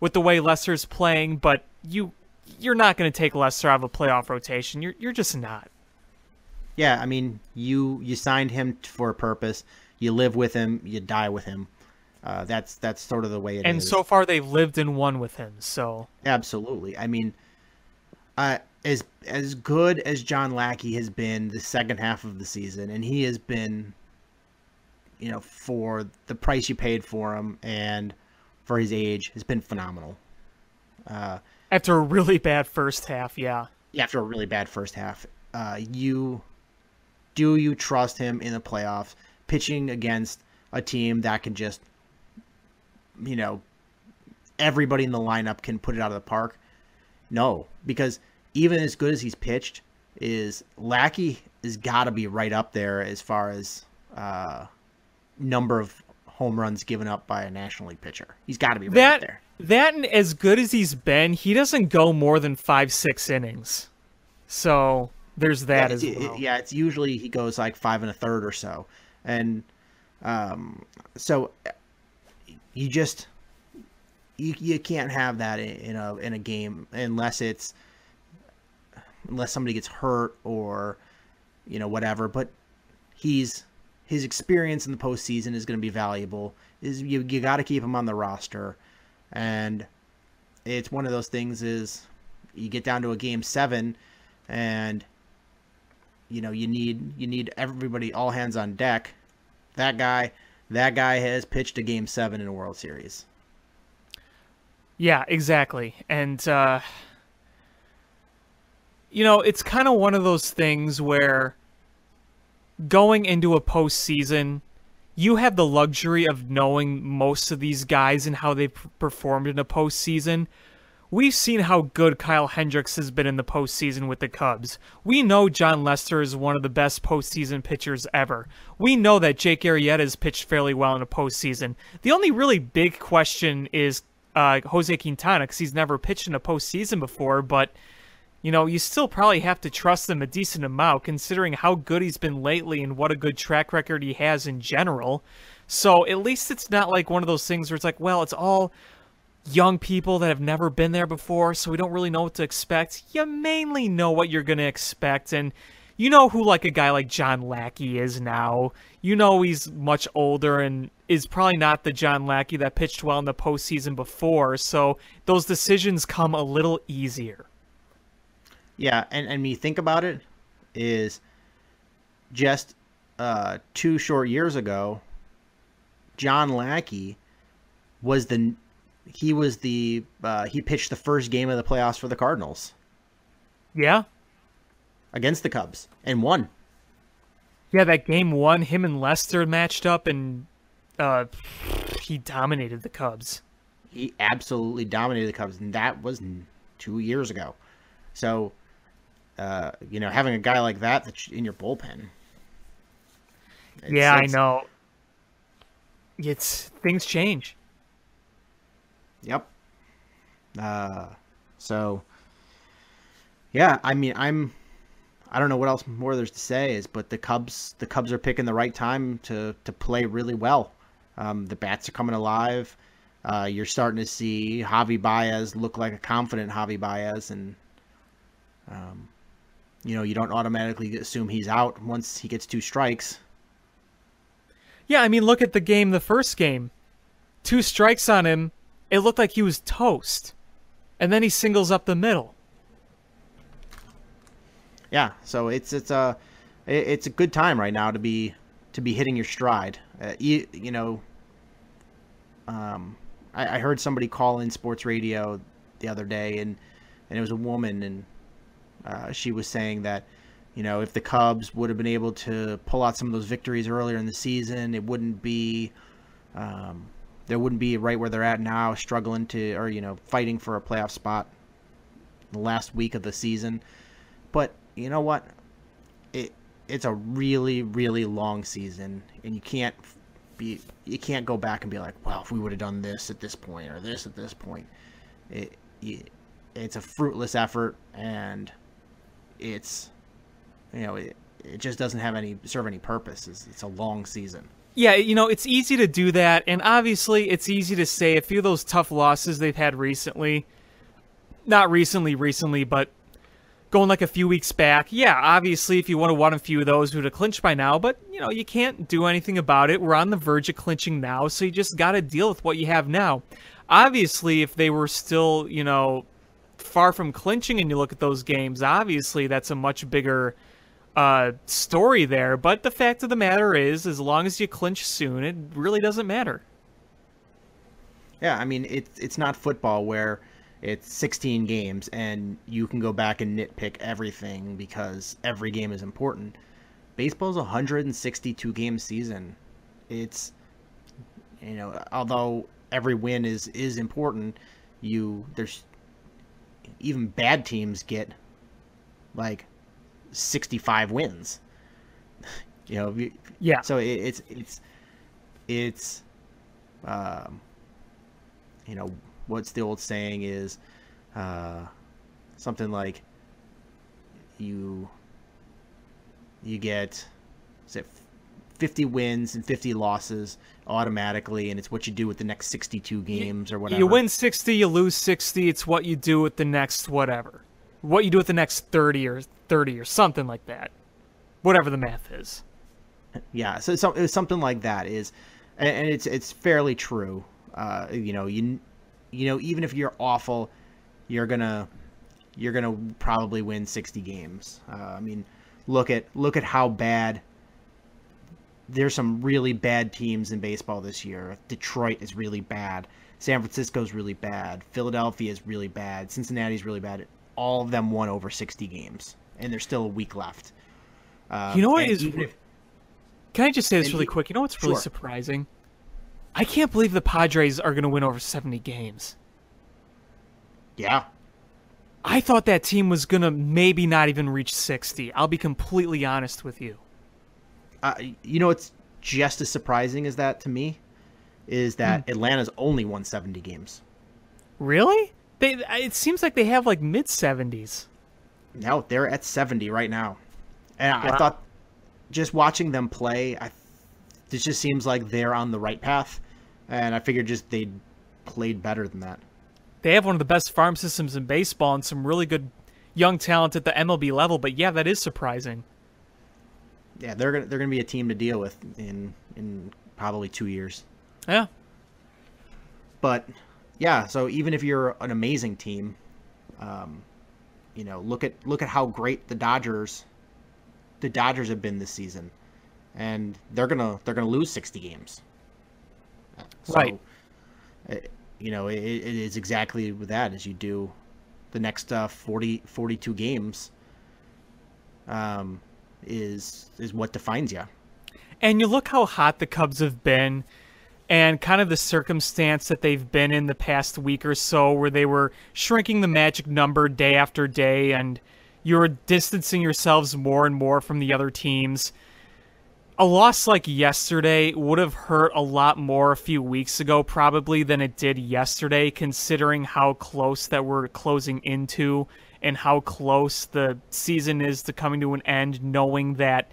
with the way Lester's playing, but you're not going to take Lester out of a playoff rotation. You're just not. Yeah, I mean, you signed him for a purpose. You live with him, you die with him. That's sort of the way it is. And so far, they've lived and won with him. So absolutely. I mean, as good as John Lackey has been the second half of the season, and he has been, for the price you paid for him and for his age, has been phenomenal. After a really bad first half, yeah. After a really bad first half, you trust him in the playoffs, pitching against a team that can just, everybody in the lineup can put it out of the park? No, because even as good as he's pitched, Lackey has got to be right up there as far as number of home runs given up by a National League pitcher. He's got to be right up there. That, and as good as he's been, he doesn't go more than 5-6 innings. So there's that as well. Yeah, it's usually he goes like 5 1/3 or so, and so you just you can't have that in a game unless somebody gets hurt or whatever. But his experience in the postseason is going to be valuable. You got to keep him on the roster, and it's one of those things. Is you get down to a game 7, and you need everybody, all hands on deck. That guy has pitched a game 7 in a World Series. Yeah, exactly. And it's kind of one of those things where going into a postseason, you have the luxury of knowing most of these guys and how they've performed in a postseason. We've seen how good Kyle Hendricks has been in the postseason with the Cubs. We know John Lester is one of the best postseason pitchers ever. We know that Jake Arrieta has pitched fairly well in a postseason. The only really big question is Jose Quintana, because he's never pitched in a postseason before, but you still probably have to trust him a decent amount considering how good he's been lately and what a good track record he has in general. So at least it's not like one of those things where it's like, well, it's all young people that have never been there before, so we don't really know what to expect. You mainly know what you're going to expect, and you know who like a guy like John Lackey is now. He's much older and is probably not the John Lackey that pitched well in the postseason before, so those decisions come a little easier. Yeah, and when you think about it, is just 2 short years ago, John Lackey he pitched the first game of the playoffs for the Cardinals. Yeah. Against the Cubs, and won. Yeah, that game 1, him and Lester matched up, and he dominated the Cubs. He absolutely dominated the Cubs, and that was 2 years ago. So, having a guy like that that's in your bullpen. I know. Things change. Yep. So, yeah, I mean, I don't know what else more there's to say but the Cubs are picking the right time to play really well. The bats are coming alive. You're starting to see Javi Baez look like a confident Javi Baez, and you don't automatically assume he's out once he gets 2 strikes. Yeah, I mean, look at the first game. 2 strikes on him. It looked like he was toast. And then he singles up the middle. Yeah, so it's a good time right now to be hitting your stride. I heard somebody call in sports radio the other day, and it was a woman, and she was saying that, if the Cubs would have been able to pull out some of those victories earlier in the season, it wouldn't be, they wouldn't be right where they're at now, struggling fighting for a playoff spot the last week of the season. But you know what? It's a really, really long season, and you can't go back and be like, well, if we would have done this at this point or this at this point. It's a fruitless effort, and it's it just doesn't serve any purpose. It's a long season. Yeah, it's easy to do that, and obviously it's easy to say a few of those tough losses they've had recently. Not recently, but going like a few weeks back. Yeah, obviously if you would have won a few of those, we would have clinched by now, but, you can't do anything about it. We're on the verge of clinching now, so you just got to deal with what you have now. Obviously, if they were still, far from clinching and you look at those games, obviously that's a much bigger story there, but the fact of the matter is, as long as you clinch soon, it really doesn't matter. Yeah, I mean, it's not football where it's 16 games and you can go back and nitpick everything because every game is important. Baseball's a 162 game season. It's, although every win is important, there's even bad teams get like 65 wins. Yeah. So it's what's the old saying is something like you get 50 wins and 50 losses automatically, and it's what you do with the next 62 games or whatever. You win 60, you lose 60. It's what you do with the next whatever. What you do with the next 30 or something like that. Whatever the math is. Yeah, so it's something like that is, and it's fairly true. Even if you're awful, you're gonna probably win 60 games. I mean, look at how bad. There's some really bad teams in baseball this year. Detroit is really bad. San Francisco's really bad. Philadelphia is really bad. Cincinnati's really bad. All of them won over 60 games, and there's still a week left. You know what is? Can I just say this really quick? You know what's really surprising? I can't believe the Padres are going to win over 70 games. Yeah. I thought that team was going to maybe not even reach 60. I'll be completely honest with you. What's just as surprising as that to me is that Atlanta's only won 70 games. Really? It seems like they have like mid-70s. No, they're at 70 right now. And Wow. I thought just watching them play, it just seems like they're on the right path. And I figured just they played better than that. They have one of the best farm systems in baseball and some really good young talent at the MLB level. But yeah, that is surprising. Yeah, they're gonna be a team to deal with in probably 2 years. Yeah. But yeah, so even if you're an amazing team, look at how great the Dodgers have been this season, and they're gonna lose 60 games. So, Right. It is exactly with that as you do the next 42 games. Is what defines you. And you look how hot the Cubs have been and kind of the circumstance that they've been in the past week or so where they were shrinking the magic number day after day and you were distancing yourselves more and more from the other teams. A loss like yesterday would have hurt a lot more a few weeks ago probably than it did yesterday, considering how close that we're closing into and how close the season is to coming to an end, knowing that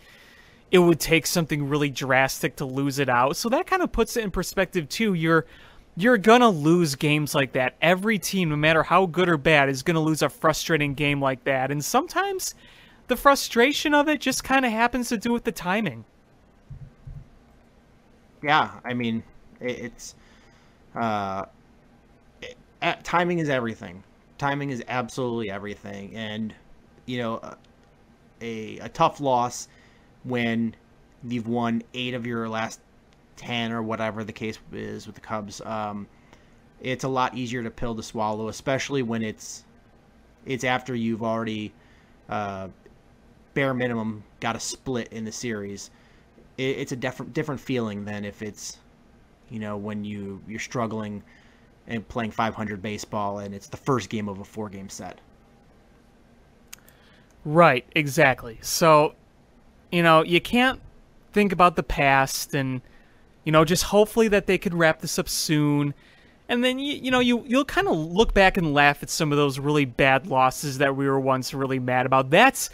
it would take something really drastic to lose it out. So that kind of puts it in perspective too. You're gonna lose games like that. Every team, no matter how good or bad, is gonna lose a frustrating game like that. And sometimes the frustration of it just kind of happens to do with the timing. Yeah, I mean, timing is everything. Timing is absolutely everything, and you know, a tough loss when you've won 8 of your last 10 or whatever the case is with the Cubs. It's a lot easier to pill to swallow, especially when it's after you've already bare minimum got a split in the series. It's a different feeling than if it's, you know, when you're struggling and playing 500 baseball and it's the first game of a 4-game set. Right, exactly. So, you know, you can't think about the past and, you know, just hopefully that they could wrap this up soon. And then, you'll kind of look back and laugh at some of those really bad losses that we were once really mad about. That's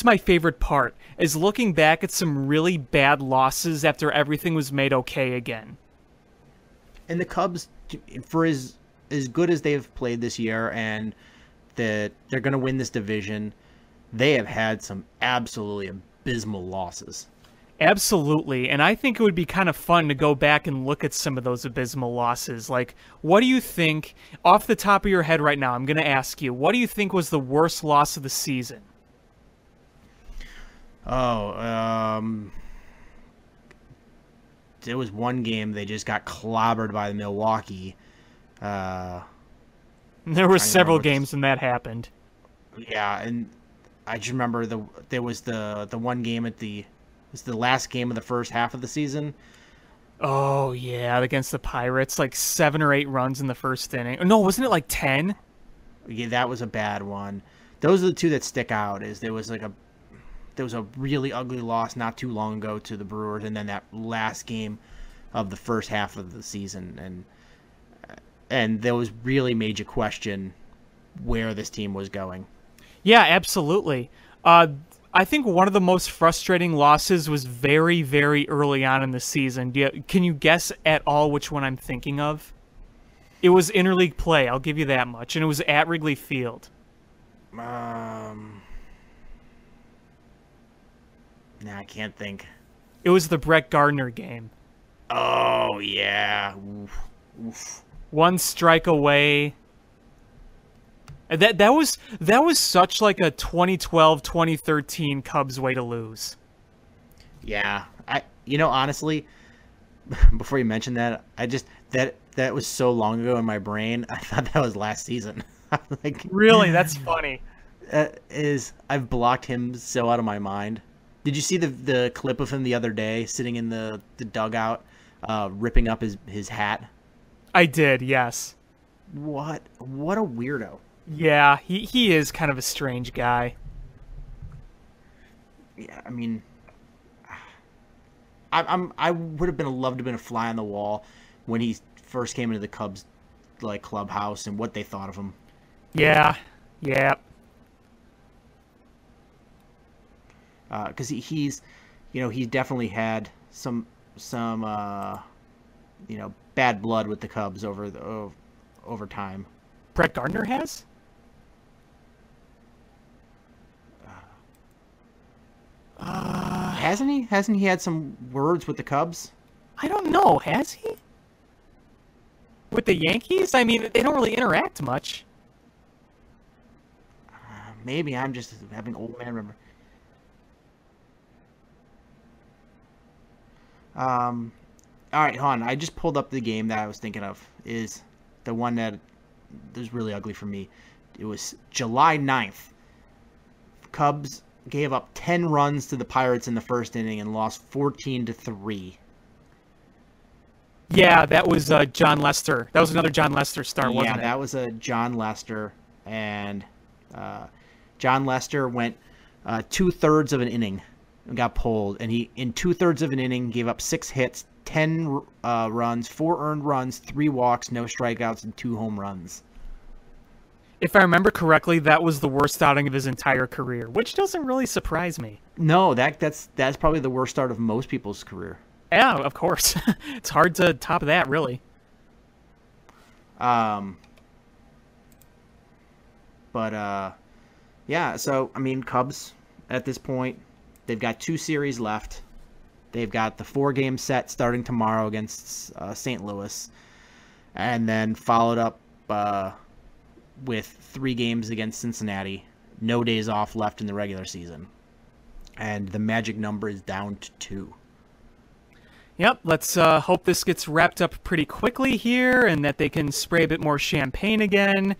my favorite part, is looking back at some really bad losses after everything was made okay again. And the Cubs, for as good as they've played this year and that they're going to win this division, they have had some absolutely abysmal losses. Absolutely, and I think it would be kind of fun to go back and look at some of those abysmal losses. Like, what do you think, off the top of your head right now, I'm going to ask you, what do you think was the worst loss of the season? There was one game they just got clobbered by the Milwaukee. There were several games when that happened. Yeah, and I just remember there was the one game it was the last game of the first half of the season. Oh, yeah, against the Pirates, like 7 or 8 runs in the first inning. No, wasn't it like 10? Yeah, that was a bad one. Those are the two that stick out. There was a really ugly loss not too long ago to the Brewers, and then that last game of the first half of the season, and there was really made you question where this team was going. Yeah, absolutely. I think one of the most frustrating losses was very, very early on in the season. Can you guess at all which one I'm thinking of? It was interleague play, I'll give you that much, and it was at Wrigley Field. Nah, I can't think. It was the Brett Gardner game. Oh, yeah. Oof. 1 strike away. That was such like a 2012-2013 Cubs way to lose. Yeah. Honestly, before you mentioned that, that was so long ago in my brain, I thought that was last season. Like, really? That's funny. I've blocked him so out of my mind. Did you see the clip of him the other day sitting in the dugout, ripping up his hat? I did, yes. What a weirdo. Yeah, he is kind of a strange guy. Yeah, I mean, I would have loved to have been a fly on the wall when he first came into the Cubs clubhouse and what they thought of him. Yeah. Because he's definitely had some bad blood with the Cubs over time. Brett Gardner has? Hasn't he? Hasn't he had some words with the Cubs? I don't know. Has he? With the Yankees? I mean, they don't really interact much. Maybe I'm just having old man remember. All right, hold on. I just pulled up the game that I was thinking of. Is the one that was really ugly for me. It was July 9th. Cubs gave up 10 runs to the Pirates in the first inning and lost 14-3. Yeah, that was John Lester. That was another John Lester start, wasn't it? Yeah, that was a John Lester, and John Lester went 2/3 of an inning and got pulled, and he in 2/3 of an inning gave up 6 hits, 10 runs, 4 earned runs, 3 walks, no strikeouts, and 2 home runs. If I remember correctly, that was the worst outing of his entire career, which doesn't really surprise me. No, that's probably the worst start of most people's career. Yeah, of course. It's hard to top that, really. Yeah, so, I mean, Cubs, at this point, they've got 2 series left. They've got the 4-game set starting tomorrow against St. Louis, and then followed up with 3 games against Cincinnati. No days off left in the regular season. And the magic number is down to 2. Yep, let's hope this gets wrapped up pretty quickly here and that they can spray a bit more champagne again.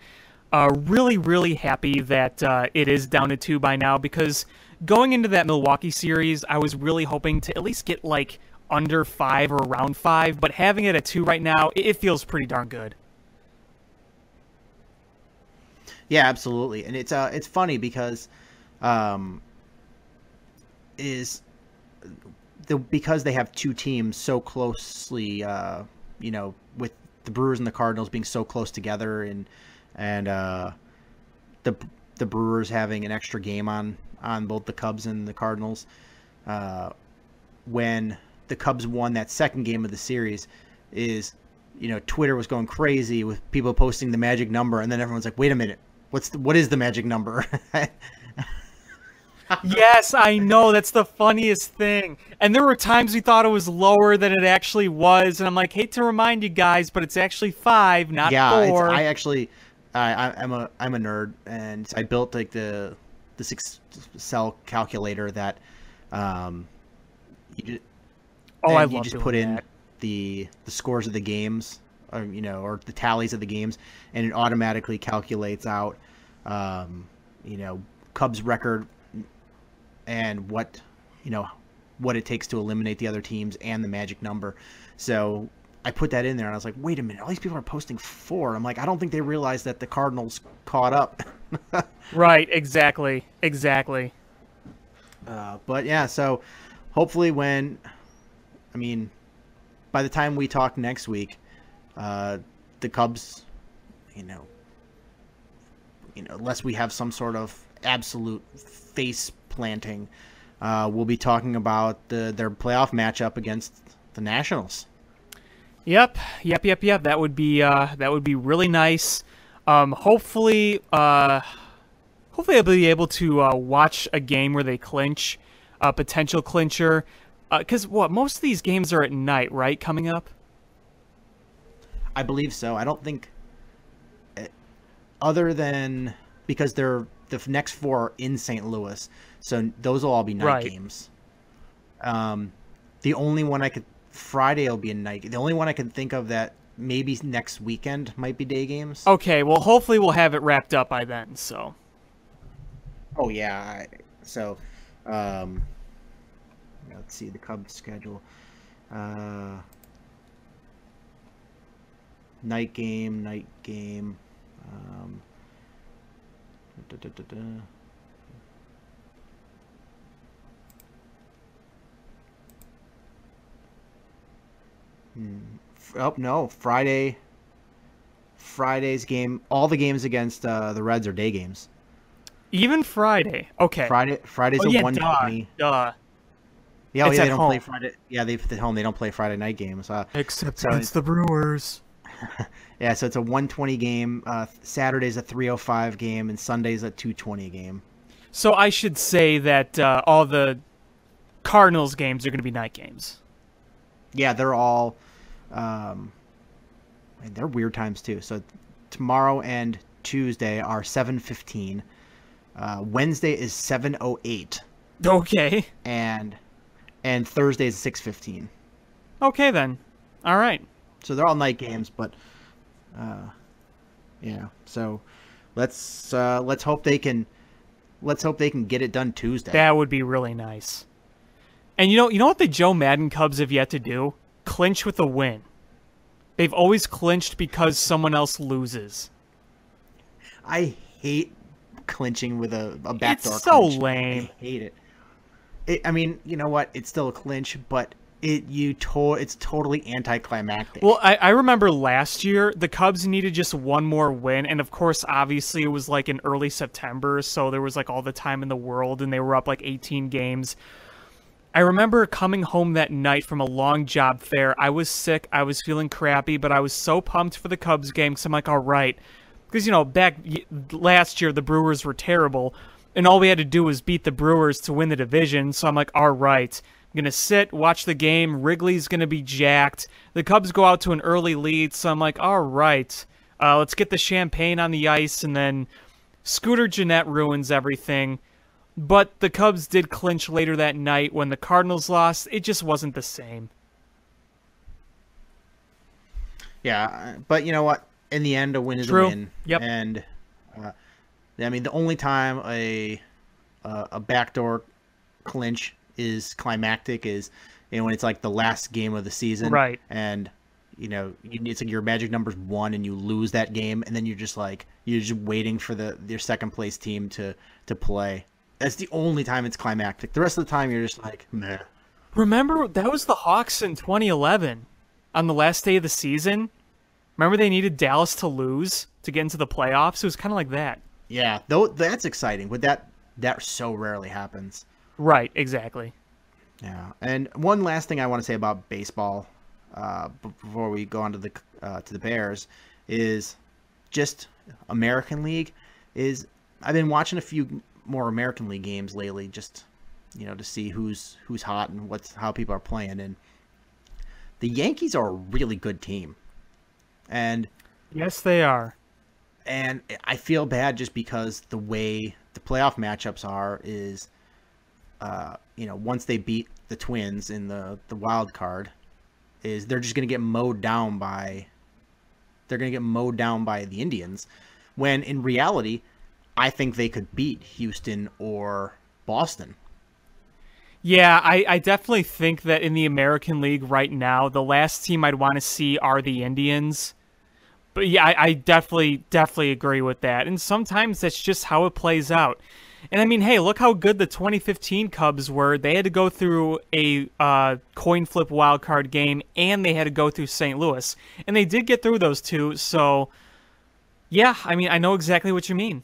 Really, really happy that it is down to 2 by now, because going into that Milwaukee series, I was really hoping to at least get like under 5 or around 5, but having it at 2 right now, it feels pretty darn good. Yeah, absolutely. And it's funny because because they have 2 teams so closely, with the Brewers and the Cardinals being so close together, and the Brewers having an extra game on both the Cubs and the Cardinals. When the Cubs won that second game of the series, Twitter was going crazy with people posting the magic number, and then everyone's like, wait a minute, what is the magic number? Yes, I know. That's the funniest thing. And there were times we thought it was lower than it actually was, and I'm like, hate to remind you guys, but it's actually 5, not 4. I'm a nerd, and I built like this Excel calculator that you just put in the scores of the games, or the tallies of the games, and it automatically calculates out Cubs record and what it takes to eliminate the other teams and the magic number. So I put that in there, and I was like, wait a minute, all these people are posting 4. I'm like, I don't think they realize that the Cardinals caught up. Right, exactly. But yeah, so hopefully by the time we talk next week, the Cubs, unless we have some sort of absolute face planting, we'll be talking about their playoff matchup against the Nationals. Yep. That would be really nice. Hopefully I'll be able to watch a game where they clinch, a potential clincher. Because most of these games are at night, right? Coming up. I believe so. I don't think, other than because the next 4 are in St. Louis, so those will all be night games. The only one Friday will be a night. The only one I can think of that maybe next weekend might be day games. Okay, well, hopefully we'll have it wrapped up by then. So. Oh yeah. Let's see the Cubs schedule. Night game. Oh no, Friday's game. All the games against the Reds are day games. Even Friday. Okay. Friday's a 1:20. Duh. Yeah, it's they at don't home. play Friday. Yeah, they at home. They don't play Friday night games. Except against the Brewers. Yeah, so it's a 1:20 game. Saturday's a 3:05 game, and Sunday's a 2:20 game. So I should say that all the Cardinals games are going to be night games. Yeah, they're all. And they're weird times too. So tomorrow and Tuesday are 7:15. Wednesday is 7:08. Okay. And Thursday is 6:15. Okay then. All right. So they're all night games, but yeah. So let's hope they can get it done Tuesday. That would be really nice. And you know what the Joe Madden Cubs have yet to do? Clinch with a win. They've always clinched because someone else loses. I hate clinching with a backdoor. It's so clinch. lame. I hate it. I mean, you know what? It's still a clinch, but it's totally anticlimactic. Well, I remember last year the Cubs needed just one more win, and of course, obviously, it was like in early September, so there was like all the time in the world, and they were up like 18 games. I remember coming home that night from a long job fair. I was sick. I was feeling crappy, but I was so pumped for the Cubs game because I'm like, all right. Because, back last year, the Brewers were terrible, and all we had to do was beat the Brewers to win the division. So I'm like, all right, I'm going to sit, watch the game. Wrigley's going to be jacked. The Cubs go out to an early lead, so I'm like, all right, let's get the champagne on the ice, and then Scooter Gennett ruins everything. But the Cubs did clinch later that night when the Cardinals lost. It just wasn't the same. Yeah, but you know what? In the end, a win is True. a win. Yep. And I mean, the only time a backdoor clinch is climactic is when it's like the last game of the season, Right. And it's like your magic number's 1 and you lose that game, and then you're just waiting for your second place team to play. That's the only time it's climactic. The rest of the time you're just like, meh. Remember, that was the Hawks in 2011 on the last day of the season. Remember they needed Dallas to lose to get into the playoffs? It was kind of like that. Yeah, though that's exciting, but that so rarely happens. Right, exactly. Yeah, and one last thing I want to say about baseball, before we go on to the Bears, is just American League. I've been watching a few more American League games lately, just to see who's hot and how people are playing. And the Yankees are a really good team, and Yes, they are. And I feel bad just because the way the playoff matchups are is, once they beat the Twins in the wild card, is they're just going to get mowed down by the Indians, when in reality, I think they could beat Houston or Boston. Yeah, I definitely think that in the American League right now, the last team I'd want to see are the Indians. But yeah, I definitely agree with that. And sometimes that's just how it plays out. And I mean, hey, look how good the 2015 Cubs were. They had to go through a coin flip wild card game, and they had to go through St. Louis. And they did get through those two. So, yeah, I mean, I know exactly what you mean.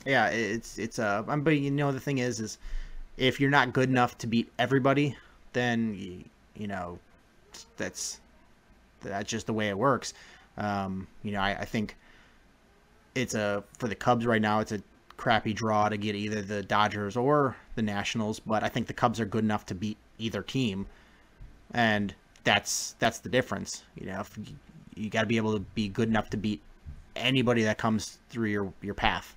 Yeah, but the thing is if you're not good enough to beat everybody, then that's just the way it works. I think for the Cubs right now, it's a crappy draw to get either the Dodgers or the Nationals, but I think the Cubs are good enough to beat either team, and that's the difference. If you got to be able to be good enough to beat anybody that comes through your path.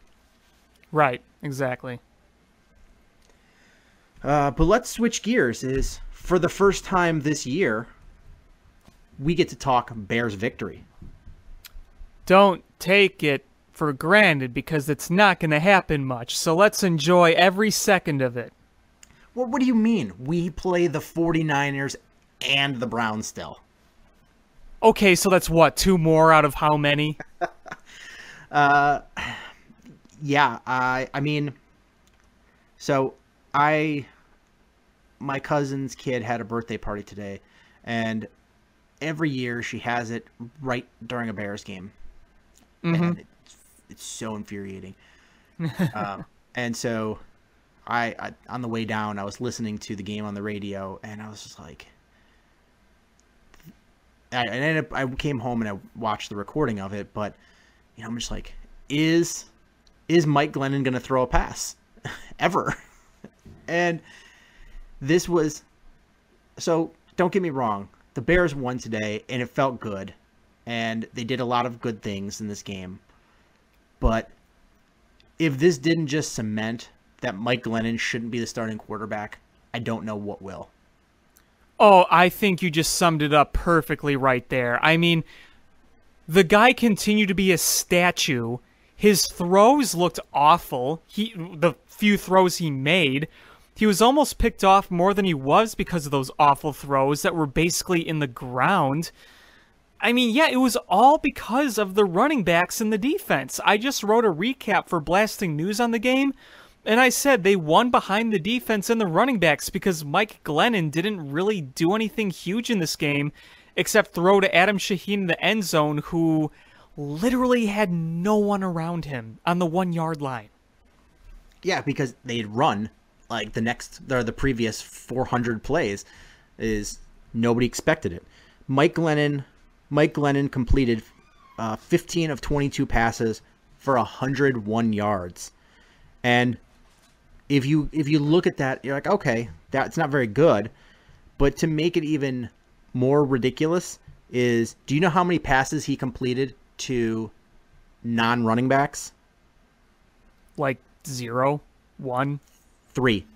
Right, exactly. But let's switch gears. For the first time this year, we get to talk Bears victory. Don't take it for granted, because it's not going to happen much. So let's enjoy every second of it. Well, what do you mean? We play the 49ers and the Browns still. Okay, so that's what, 2 more out of how many? Yeah, I mean, so my cousin's kid had a birthday party today, and every year she has it right during a Bears game. Mm-hmm. And it's so infuriating. And so I on the way down, I was listening to the game on the radio, and I was just like, I came home and I watched the recording of it, but I'm just like, is Mike Glennon going to throw a pass ever? And this was, so don't get me wrong, the Bears won today and it felt good, and they did a lot of good things in this game. But if this didn't just cement that Mike Glennon shouldn't be the starting quarterback, I don't know what will. Oh, I think you just summed it up perfectly right there. I mean, the guy continued to be a statue. His throws looked awful. The few throws he made, he was almost picked off more than he was because of those awful throws that were basically in the ground. I mean, yeah, it was all because of the running backs and the defense. I just wrote a recap for Blasting News on the game, and I said they won behind the defense and the running backs because Mike Glennon didn't really do anything huge in this game except throw to Adam Shaheen in the end zone, who literally had no one around him on the 1 yard line. Yeah, because they'd run like the previous 400 plays. Nobody expected it. Mike Glennon completed 15 of 22 passes for 101 yards. And if you look at that, you're like, okay, that's not very good. But to make it even more ridiculous is, do you know how many passes he completed to non-running backs? Like 0, 1, 3.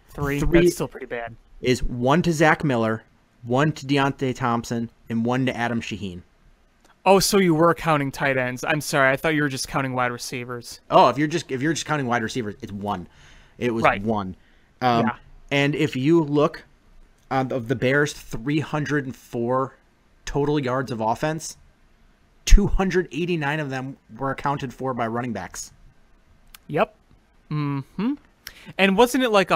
3. Three- That's still pretty bad. Is 1 to Zach Miller, 1 to Deontay Thompson, and 1 to Adam Shaheen. Oh, so you were counting tight ends. I'm sorry. I thought you were just counting wide receivers. Oh, if you're just counting wide receivers, it's 1. It was Right. 1. Yeah. And if you look of the Bears' 304 total yards of offense, 289 of them were accounted for by running backs. Yep. Mm-hmm. And wasn't it like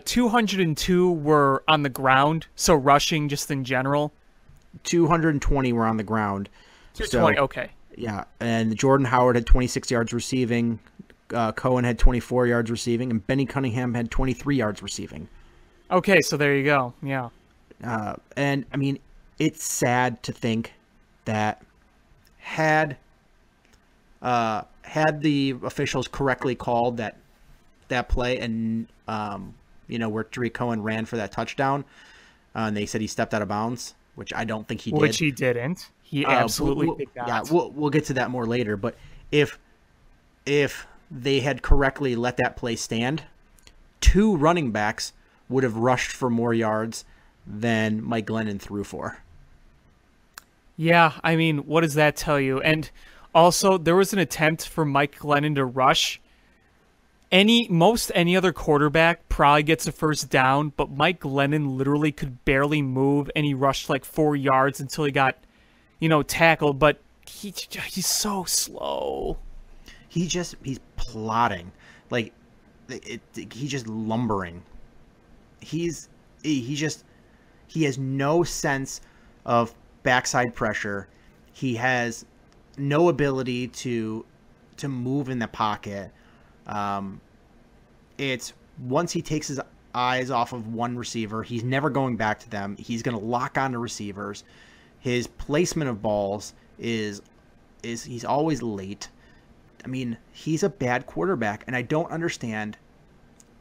202 were on the ground, so rushing just in general? 220 were on the ground. 220, So, okay. yeah, and Jordan Howard had 26 yards receiving, Cohen had 24 yards receiving, and Benny Cunningham had 23 yards receiving. Okay, so there you go. Yeah. And I mean, it's sad to think that had the officials correctly called that play, and where Tariq Cohen ran for that touchdown, and they said he stepped out of bounds, which I don't think he did. Which he didn't. He absolutely did not. Yeah, we'll get to that more later. But if they had correctly let that play stand, 2 running backs would have rushed for more yards than Mike Glennon threw for. Yeah, I mean, what does that tell you? And also, there was an attempt for Mike Glennon to rush. Any other quarterback probably gets a first down, but Mike Glennon literally could barely move, and he rushed like 4 yards until he got, tackled. But he's so slow. He's plodding, like he's just lumbering. He has no sense of backside pressure. He has no ability to move in the pocket. It's once he takes his eyes off of one receiver, he's never going back to them. He's going to lock onto receivers. His placement of balls is he's always late. I mean, he's a bad quarterback, and I don't understand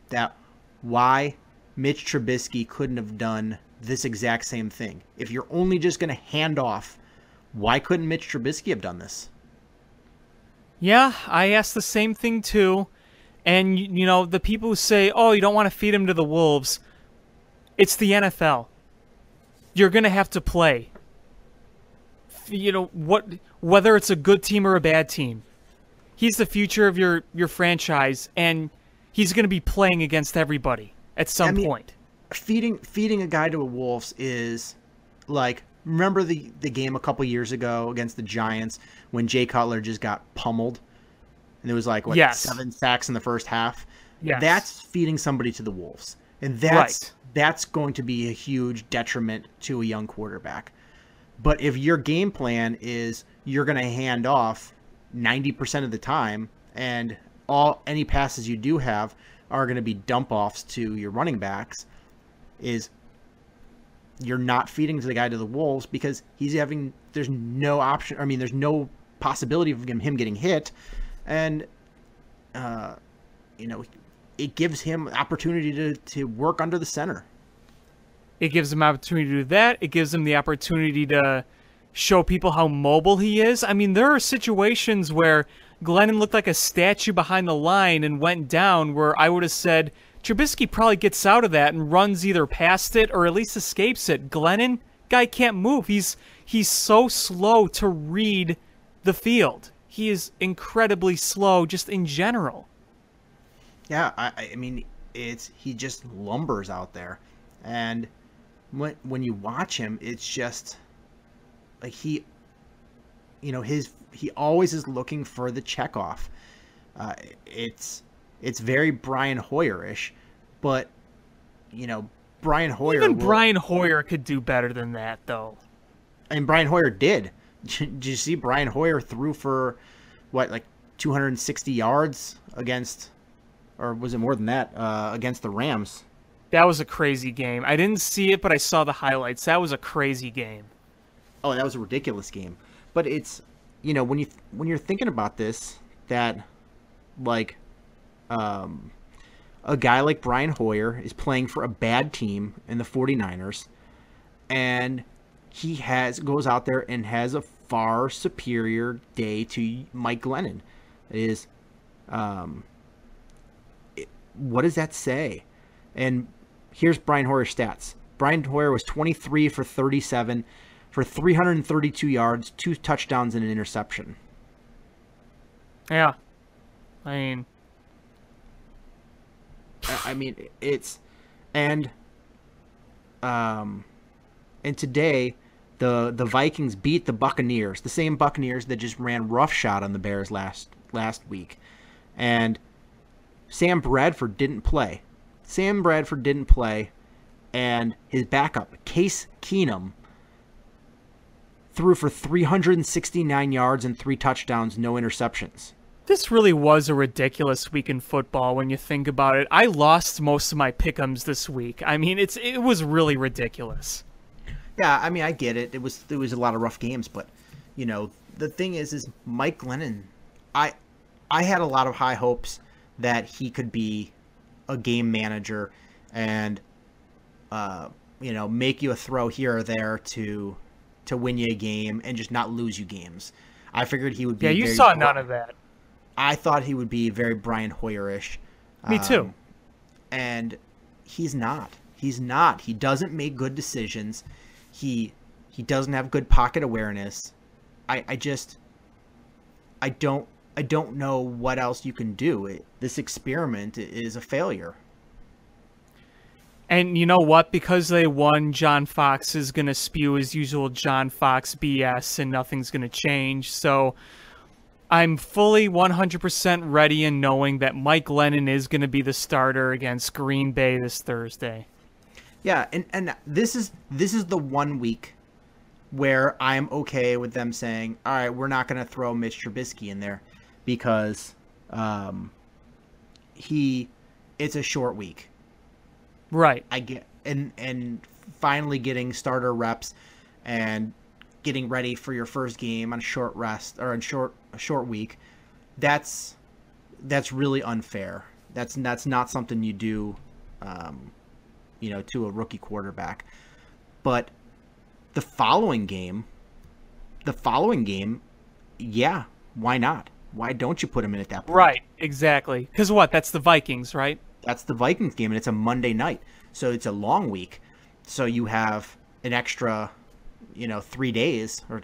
that why Mitch Trubisky couldn't have done this exact same thing. If you're only just going to hand off, why couldn't Mitch Trubisky have done this? Yeah, I asked the same thing too. And, the people who say, oh, you don't want to feed him to the wolves, it's the NFL. You're going to have to play. Whether it's a good team or a bad team. He's the future of your franchise, and he's going to be playing against everybody at some point. Feeding a guy to a Wolves is like, remember the game a couple years ago against the Giants when Jay Cutler just got pummeled? And there was 7 sacks in the first half? Yes. That's feeding somebody to the Wolves. And that's going to be a huge detriment to a young quarterback. But if your game plan is you're going to hand off 90% of the time, and any passes you do have are going to be dump offs to your running backs, is you're not feeding the guy to the wolves because there's no option. I mean, there's no possibility of him getting hit, and it gives him opportunity to work under the center. It gives him opportunity to do that. It gives him the opportunity to show people how mobile he is. I mean, there are situations where Glennon looked like a statue behind the line and went down where I would have said, Trubisky probably gets out of that and runs either past it or at least escapes it. Glennon, guy can't move. He's so slow to read the field. He is incredibly slow just in general. Yeah, I mean, he just lumbers out there. And when you watch him, it's just like he always is looking for the checkoff. It's very Brian Hoyer-ish, but Brian Hoyer. Brian Hoyer could do better than that, though. And Brian Hoyer did. Did you see Brian Hoyer threw for 260 yards against, or was it more than that, against the Rams? That was a crazy game. I didn't see it, but I saw the highlights. That was a crazy game. Oh, that was a ridiculous game. But it's, when you're thinking about this, that a guy like Brian Hoyer is playing for a bad team in the 49ers, and he goes out there and has a far superior day to Mike Glennon. What does that say? And here's Brian Hoyer's stats. Brian Hoyer was 23 for 37 for 332 yards, 2 touchdowns, and an interception. Yeah. I mean, it's and today the Vikings beat the Buccaneers, the same Buccaneers that just ran roughshod on the Bears last week, and Sam Bradford didn't play. And his backup, Case Keenum, threw for 369 yards and 3 touchdowns, no interceptions. This really was a ridiculous week in football when you think about it. I lost most of my pick'ems this week. I mean, it was really ridiculous. Yeah, I mean, I get it. It was a lot of rough games, but the thing is Mike Glennon. I had a lot of high hopes that he could be a game manager and make you a throw here or there to win you a game and just not lose you games. I figured he would be. Yeah, you saw none of that. I thought he would be very Brian Hoyer-ish. Me too. And he's not. He's not. He doesn't make good decisions. He doesn't have good pocket awareness. I don't know what else you can do. This experiment is a failure. And you know what? Because they won, John Fox is going to spew his usual John Fox BS and nothing's going to change. So I'm fully 100% ready in knowing that Mike Glennon is going to be the starter against Green Bay this Thursday. Yeah, and this is the 1 week where I'm okay with them saying, all right, we're not going to throw Mitch Trubisky in there because it's a short week. Right. I get and finally getting starter reps and getting ready for your first game on short rest or on a short week. That's really unfair. That's not something you do to a rookie quarterback. But the following game, yeah, why not? Why don't you put him in at that point? Right, exactly. Because what? That's the Vikings, right? That's the Vikings game, and it's a Monday night. So it's a long week. So you have an extra, 3 days, or,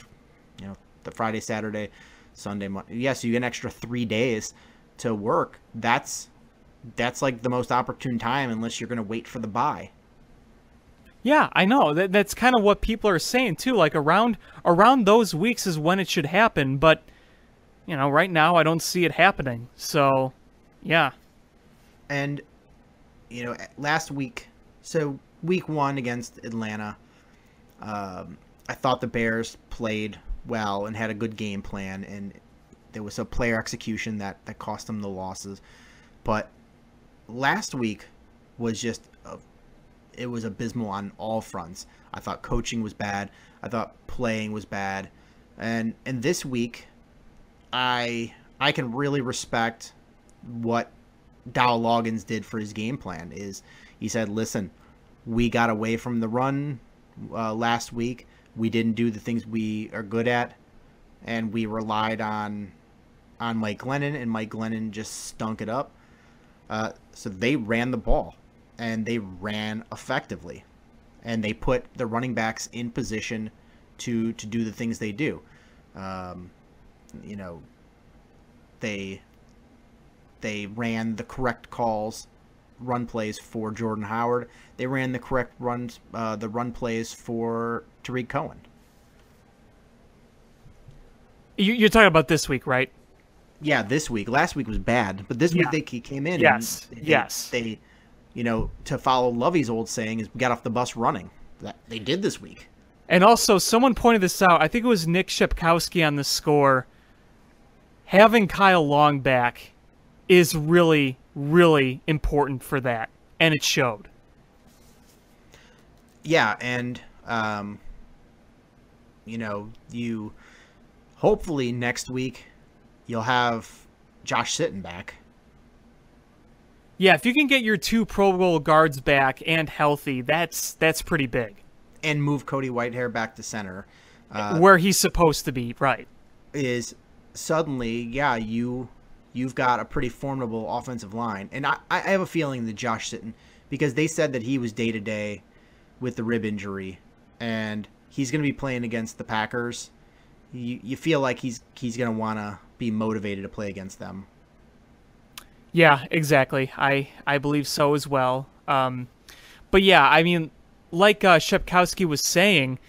the Friday, Saturday, Sunday, Monday. Yeah, so you get an extra 3 days to work. That's like the most opportune time unless you're going to wait for the bye. Yeah, I know. That's kind of what people are saying, too. Like, around those weeks is when it should happen. But, right now I don't see it happening. So, yeah. And, last week, so week 1 against Atlanta, I thought the Bears played well and had a good game plan, and there was a player execution that cost them the losses. But last week was just it was abysmal on all fronts. I thought coaching was bad. I thought playing was bad. And this week, I can really respect what Dow Loggins did for his game plan. Is he said, listen, we got away from the run last week. We didn't do the things we are good at, and we relied on Mike Glennon, and Mike Glennon just stunk it up. So they ran the ball, and they ran effectively, and they put the running backs in position to do the things they do. They ran the correct run plays for Jordan Howard. They ran the correct run plays for Tariq Cohen. You're talking about this week, right? Yeah, this week. Last week was bad, but this week they came in. Yes, and they to follow Lovey's old saying, is we got off the bus running. That they did this week. And also, someone pointed this out. I think it was Nick Shepkowski on the score. Having Kyle Long back is really, really important for that, and it showed. Yeah, and you hopefully next week you'll have Josh Sitton back. Yeah, if you can get your 2 Pro Bowl guards back and healthy, that's pretty big. And move Cody Whitehair back to center. Where he's supposed to be, right. Is suddenly, yeah, you've got a pretty formidable offensive line. And I have a feeling that Josh Sitton, because they said that he was day-to-day with the rib injury, and he's going to be playing against the Packers. You feel like he's going to want to be motivated to play against them. Yeah, exactly. I believe so as well. But yeah, I mean, like Shepkowski was saying,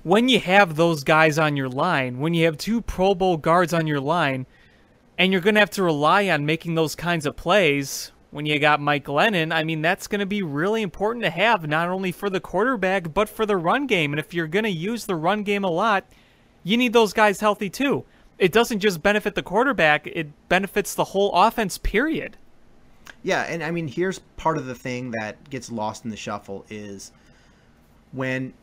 when you have those guys on your line, when you have 2 Pro Bowl guards on your line, and you're going to have to rely on making those kinds of plays when you got Mike Glennon, I mean, that's going to be really important to have, not only for the quarterback, but for the run game. And if you're going to use the run game a lot, you need those guys healthy too. It doesn't just benefit the quarterback, it benefits the whole offense, period. Yeah, and I mean, here's part of the thing that gets lost in the shuffle is when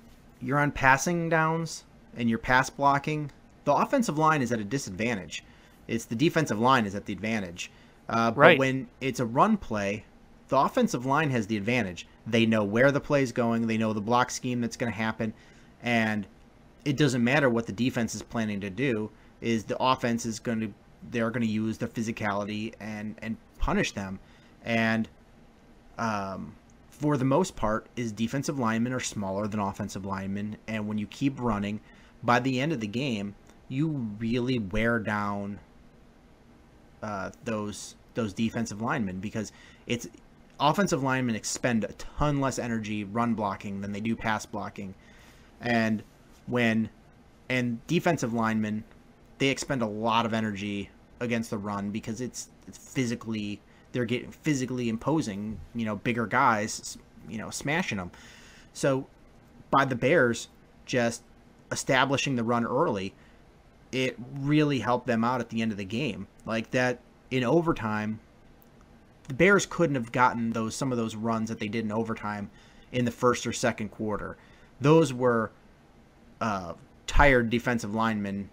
you're on passing downs and you're pass blocking, the offensive line is at a disadvantage. It's the defensive line is at the advantage. Right. But when it's a run play, the offensive line has the advantage. They know where the play is going. They know the block scheme that's going to happen. And it doesn't matter what the defense is planning to do, is the offense is they're going to use their physicality and punish them. And for the most part, is defensive linemen are smaller than offensive linemen. And when you keep running, by the end of the game, you really wear down those defensive linemen, because it's offensive linemen expend a ton less energy run blocking than they do pass blocking, and defensive linemen, they expend a lot of energy against the run because it's physically, they're getting physically imposing, bigger guys, smashing them. So by the Bears just establishing the run early, it really helped them out at the end of the game. Like that, in overtime, the Bears couldn't have gotten some of those runs that they did in overtime in the first or second quarter. Those were tired defensive linemen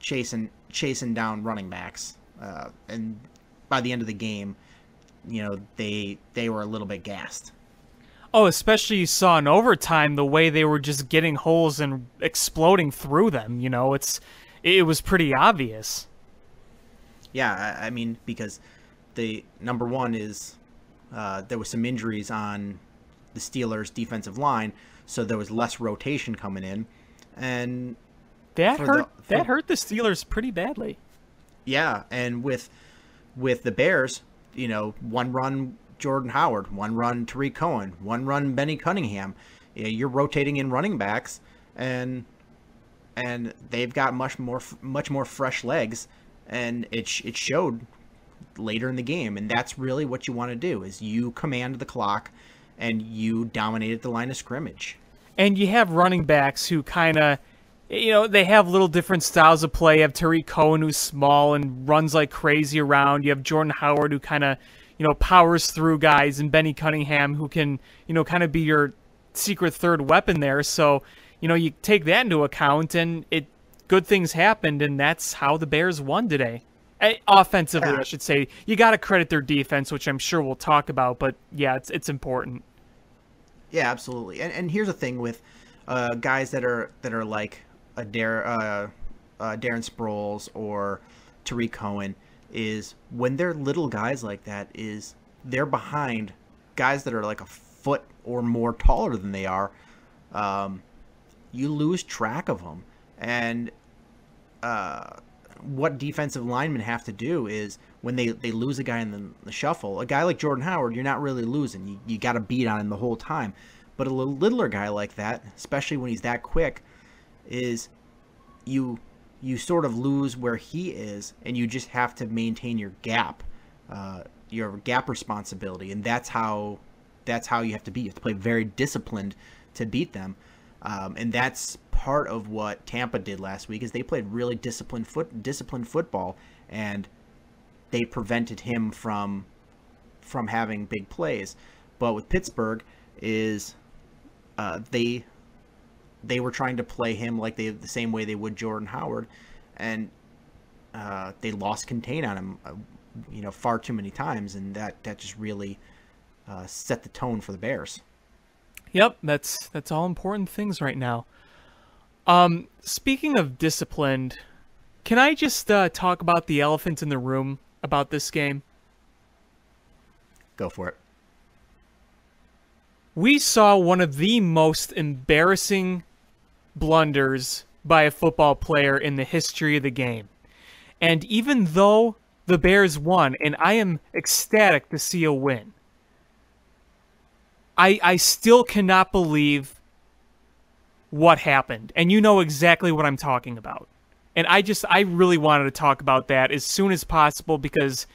chasing down running backs, and by the end of the game, they were a little bit gassed. Oh, especially you saw in overtime the way they were just getting holes and exploding through them. It was pretty obvious. Yeah, I mean, because the number one is there was some injuries on the Steelers' defensive line, so there was less rotation coming in, and that hurt the Steelers pretty badly. Yeah, and with the Bears, one run Jordan Howard, one run Tariq Cohen, one run Benny Cunningham. You're rotating in running backs, and they've got much more fresh legs, and it showed later in the game. And that's really what you want to do, is you command the clock and you dominate at the line of scrimmage. And you have running backs who kind of, they have little different styles of play. You have Tariq Cohen, who's small and runs like crazy around. You have Jordan Howard, who kind of, powers through guys, and Benny Cunningham, who can, kind of be your secret third weapon there. So, you take that into account, and good things happened, and that's how the Bears won today. Offensively, I should say. You got to credit their defense, which I'm sure we'll talk about, but yeah, it's important. Yeah, absolutely. And here's the thing with guys that are like a Darren Sproles or Tariq Cohen, is when they're little guys like that, is they're behind guys that are like a foot or more taller than they are. You lose track of them. And what defensive linemen have to do is when they lose a guy in the shuffle, a guy like Jordan Howard, you're not really losing. You got to beat on him the whole time. But a littler guy like that, especially when he's that quick, is you sort of lose where he is, and you just have to maintain your gap responsibility, and that's how you have to be. You have to play very disciplined to beat them, and that's part of what Tampa did last week. Is they played really disciplined football, and they prevented him from having big plays. But with Pittsburgh, is they were trying to play him like the same way they would Jordan Howard, and they lost contain on him far too many times, and that just really set the tone for the Bears. Yep, that's all important things right now. Speaking of disciplined, can I just talk about the elephant in the room about this game? Go for it. We saw one of the most embarrassing blunders by a football player in the history of the game. And even though the Bears won, and I am ecstatic to see a win, I still cannot believe what happened. And you know exactly what I'm talking about. And I really wanted to talk about that as soon as possible because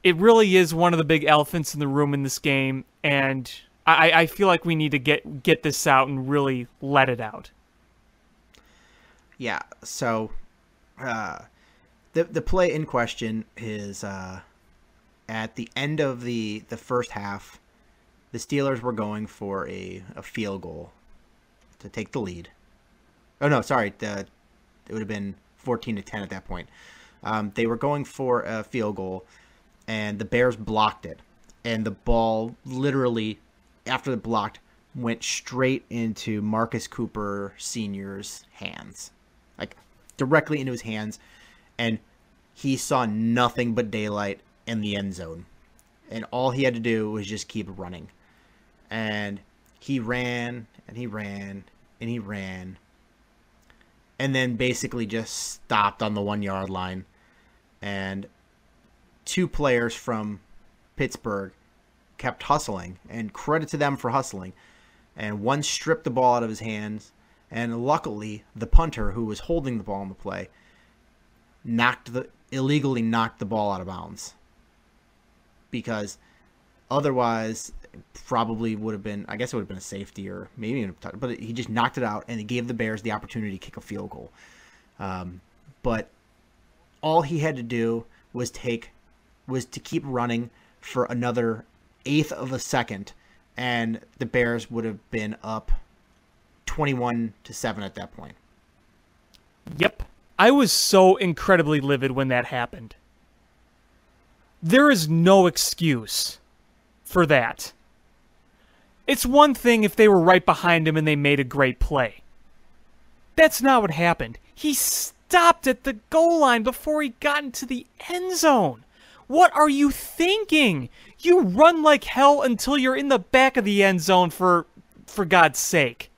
it really is one of the big elephants in the room in this game, and I feel like we need to get this out and really let it out. Yeah, so the play in question is at the end of the first half, the Steelers were going for a field goal to take the lead. Oh, no, sorry. It would have been 14-10 at that point. They were going for a field goal, and the Bears blocked it. And the ball literally, after it blocked, went straight into Marcus Cooper Sr.'s hands. Like, directly into his hands. And he saw nothing but daylight in the end zone. And all he had to do was just keep running. And he ran, and he ran, and he ran. And then basically just stopped on the 1-yard line. And two players from Pittsburgh kept hustling, and credit to them for hustling. And one stripped the ball out of his hands, and luckily the punter who was holding the ball in the play illegally knocked the ball out of bounds. Because otherwise, probably would have been, I guess it would have been a safety or maybe even a, but he just knocked it out, and he gave the Bears the opportunity to kick a field goal. But all he had to do was to keep running for another eighth of a second, and the Bears would have been up 21-7 at that point. Yep. I was so incredibly livid when that happened. There is no excuse for that. It's one thing if they were right behind him and they made a great play. That's not what happened. He stopped at the goal line before he got into the end zone. What are you thinking? You run like hell until you're in the back of the end zone, for God's sake.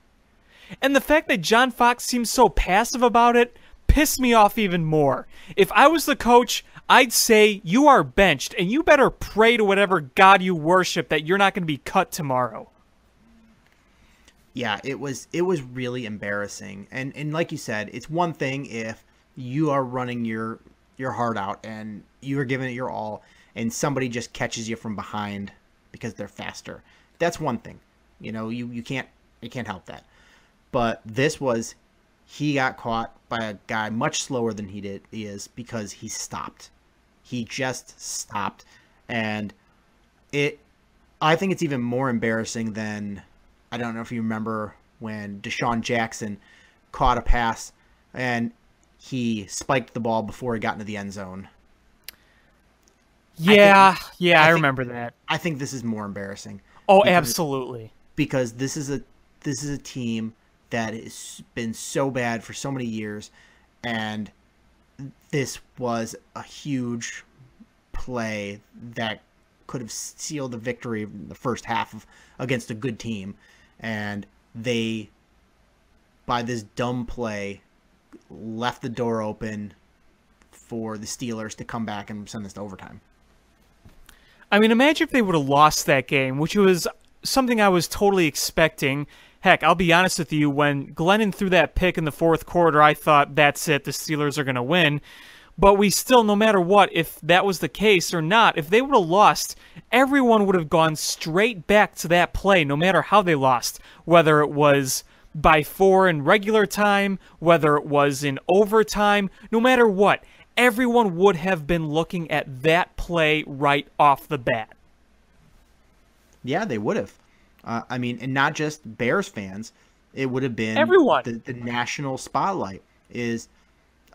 And the fact that John Fox seems so passive about it pissed me off even more. If I was the coach, I'd say you are benched, and you better pray to whatever God you worship that you're not going to be cut tomorrow. Yeah, it was really embarrassing. And like you said, it's one thing if you are running your heart out and you are giving it your all, and somebody just catches you from behind because they're faster. That's one thing. You can't help that. But this was, he got caught by a guy much slower than he is because he stopped. He just stopped. And I think it's even more embarrassing than, I don't know if you remember when Deshaun Jackson caught a pass and he spiked the ball before he got into the end zone. Yeah, I remember that. I think this is more embarrassing. Oh, absolutely. Because this is a team that has been so bad for so many years, and this was a huge play that could have sealed the victory in the first half against a good team, and they, by this dumb play, left the door open for the Steelers to come back and send this to overtime. I mean, imagine if they would have lost that game, which was something I was totally expecting. Heck, I'll be honest with you, when Glennon threw that pick in the fourth quarter, I thought, that's it, the Steelers are going to win. But we still, no matter what, if that was the case or not, if they would have lost, everyone would have gone straight back to that play, no matter how they lost. Whether it was by 4 in regular time, whether it was in overtime, no matter what, everyone would have been looking at that play right off the bat. Yeah, they would have. I mean, and not just Bears fans. It would have been everyone. The national spotlight is,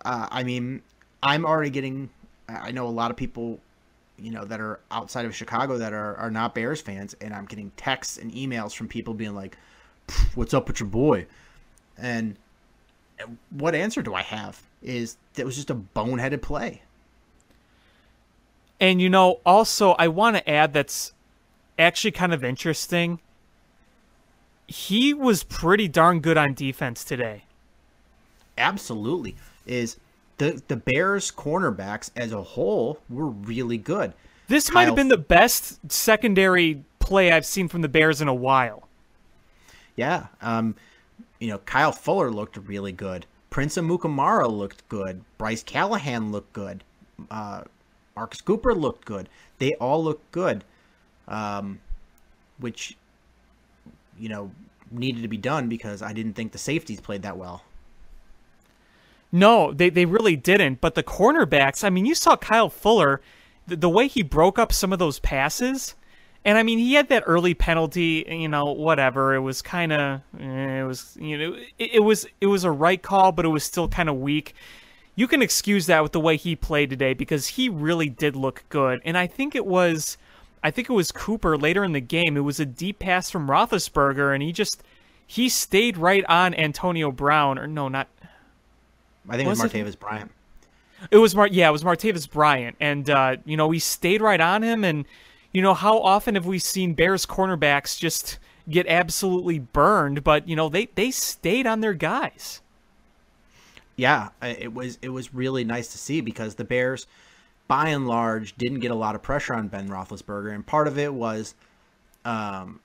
I mean, I'm already getting, I know a lot of people that are outside of Chicago that are not Bears fans, and I'm getting texts and emails from people being like, "What's up with your boy?" And what answer do I have? Is that was just a boneheaded play. And also I want to add that's actually kind of interesting. He was pretty darn good on defense today. Absolutely. Is the Bears cornerbacks as a whole were really good. This might have been the best secondary play I've seen from the Bears in a while. Yeah. Kyle Fuller looked really good. Prince Amukamara looked good. Bryce Callahan looked good. Marcus Cooper looked good. They all looked good, which, needed to be done because I didn't think the safeties played that well. No, they really didn't. But the cornerbacks, I mean, you saw Kyle Fuller, the way he broke up some of those passes. And, I mean, he had that early penalty, whatever. It was kind of, it was a right call, but it was still kind of weak. You can excuse that with the way he played today because he really did look good. And I think it was Cooper later in the game. It was a deep pass from Roethlisberger, and he stayed right on Antonio Brown. Or no, not. I think it was Martavis Bryant. It was Martavis Bryant. And, he stayed right on him. And, how often have we seen Bears cornerbacks just get absolutely burned? But, they stayed on their guys. Yeah, it was really nice to see because the Bears, by and large, didn't get a lot of pressure on Ben Roethlisberger, and part of it was the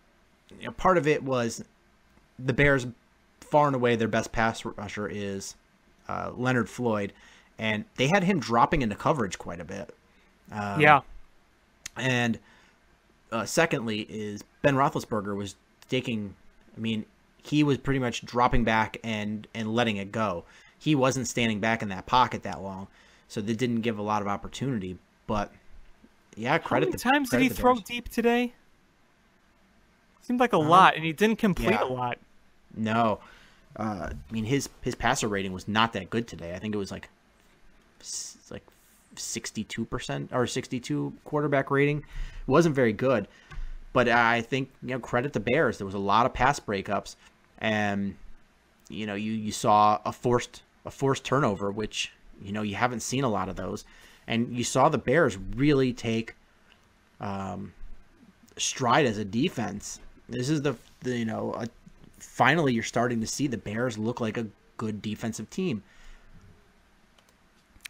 Bears, far and away their best pass rusher is Leonard Floyd, and they had him dropping into coverage quite a bit. And secondly is Ben Roethlisberger was taking, he was pretty much dropping back and letting it go. He wasn't standing back in that pocket that long, so they didn't give a lot of opportunity. But yeah, How many times did he throw deep today? Seemed like a lot, and he didn't complete a lot. No, his passer rating was not that good today. I think it was like 62% or 62 quarterback rating. It wasn't very good, but I think credit the Bears. There was a lot of pass breakups, and you saw a forced turnover, which you haven't seen a lot of those, and you saw the Bears really take stride as a defense. This is finally you're starting to see the Bears look like a good defensive team.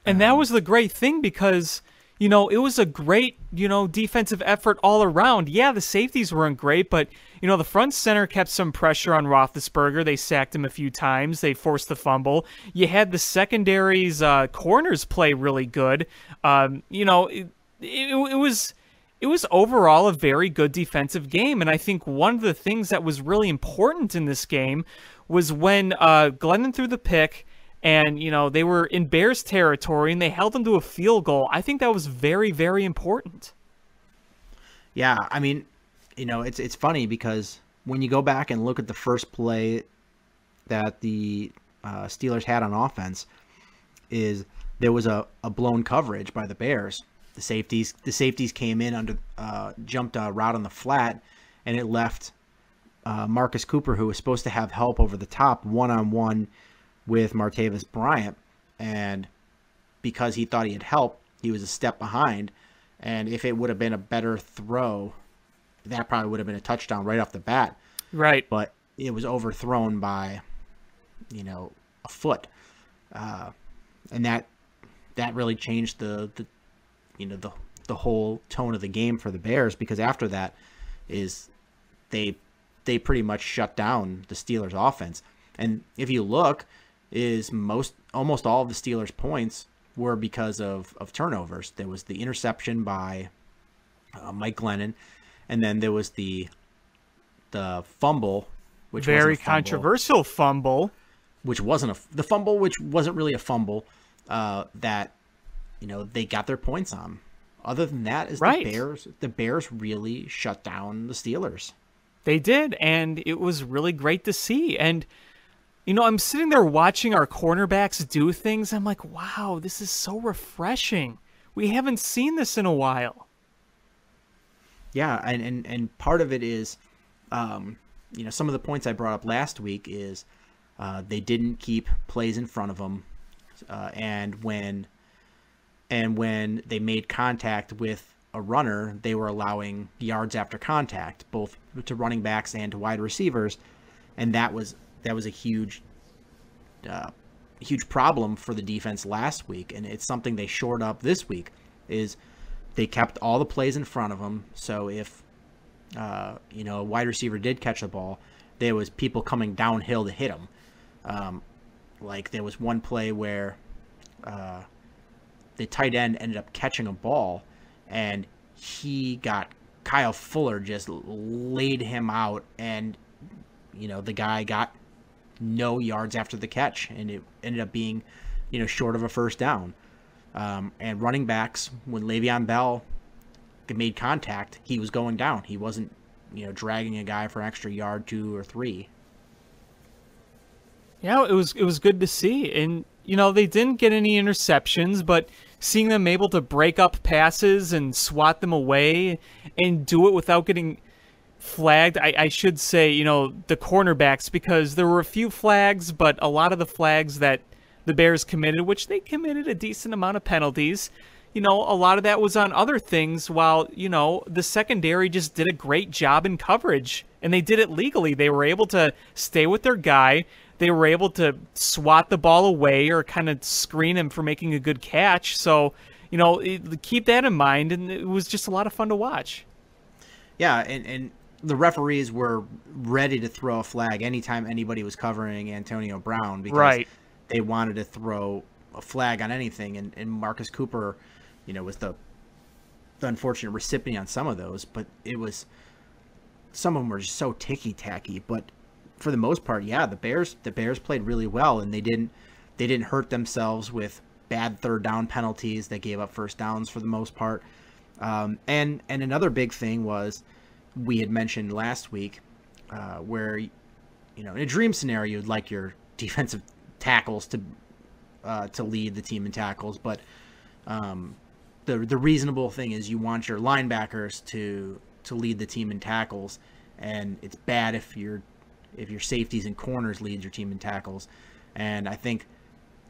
And that was the great thing because, it was a great, defensive effort all around. Yeah, the safeties weren't great, but, the front center kept some pressure on Roethlisberger. They sacked him a few times. They forced the fumble. You had the secondary's corners play really good. It was overall a very good defensive game. And I think one of the things that was really important in this game was when Glennon threw the pick, and, they were in Bears territory, and they held them to a field goal. I think that was very, very important. Yeah, it's funny because when you go back and look at the first play that the Steelers had on offense, is there was a blown coverage by the Bears. The safeties came in under jumped a route on the flat, and it left Marcus Cooper, who was supposed to have help over the top, one-on-one with Martavis Bryant, and because he thought he had help, he was a step behind, and if it would have been a better throw, that probably would have been a touchdown right off the bat. Right. But it was overthrown by, a foot, and that really changed the whole tone of the game for the Bears, because after that is they pretty much shut down the Steelers offense. And if you look, almost all of the Steelers' points were because of turnovers. There was the interception by Mike Glennon, and then there was the fumble, which very controversial fumble, which wasn't which wasn't really a fumble. That they got their points on. Other than that, is right. The Bears really shut down the Steelers. They did, and it was really great to see. And I'm sitting there watching our cornerbacks do things. I'm like, wow, this is so refreshing. We haven't seen this in a while. Yeah, and part of it is, some of the points I brought up last week is they didn't keep plays in front of them, and when they made contact with a runner, they were allowing yards after contact, both to running backs and to wide receivers, and that was a huge problem for the defense last week, and it's something they shored up this week. Is they kept all the plays in front of them, so if a wide receiver did catch the ball, there was people coming downhill to hit him. Like there was one play where the tight end ended up catching a ball, and Kyle Fuller just laid him out, and the guy got no yards after the catch, and it ended up being short of a first down. And running backs, when Le'Veon Bell made contact, he was going down. He wasn't dragging a guy for an extra yard, 2 or 3. Yeah, it was good to see. And they didn't get any interceptions, but seeing them able to break up passes and swat them away and do it without getting flagged, I should say, the cornerbacks, because there were a few flags, but a lot of the flags that the Bears committed, which they committed a decent amount of penalties, a lot of that was on other things, while, the secondary just did a great job in coverage, and they did it legally. They were able to stay with their guy. They were able to swat the ball away or kind of screen him for making a good catch. So, keep that in mind, and it was just a lot of fun to watch. Yeah, and the referees were ready to throw a flag anytime anybody was covering Antonio Brown, because they wanted to throw a flag on anything, and Marcus Cooper, was the unfortunate recipient on some of those, but some of them were just so ticky-tacky, but for the most part, yeah, the Bears played really well, and they didn't hurt themselves with bad third down penalties. They gave up first downs for the most part. And another big thing was, we had mentioned last week, where in a dream scenario, you'd like your defensive tackles to lead the team in tackles, but the reasonable thing is you want your linebackers to lead the team in tackles, and it's bad if your safeties and corners lead your team in tackles. And I think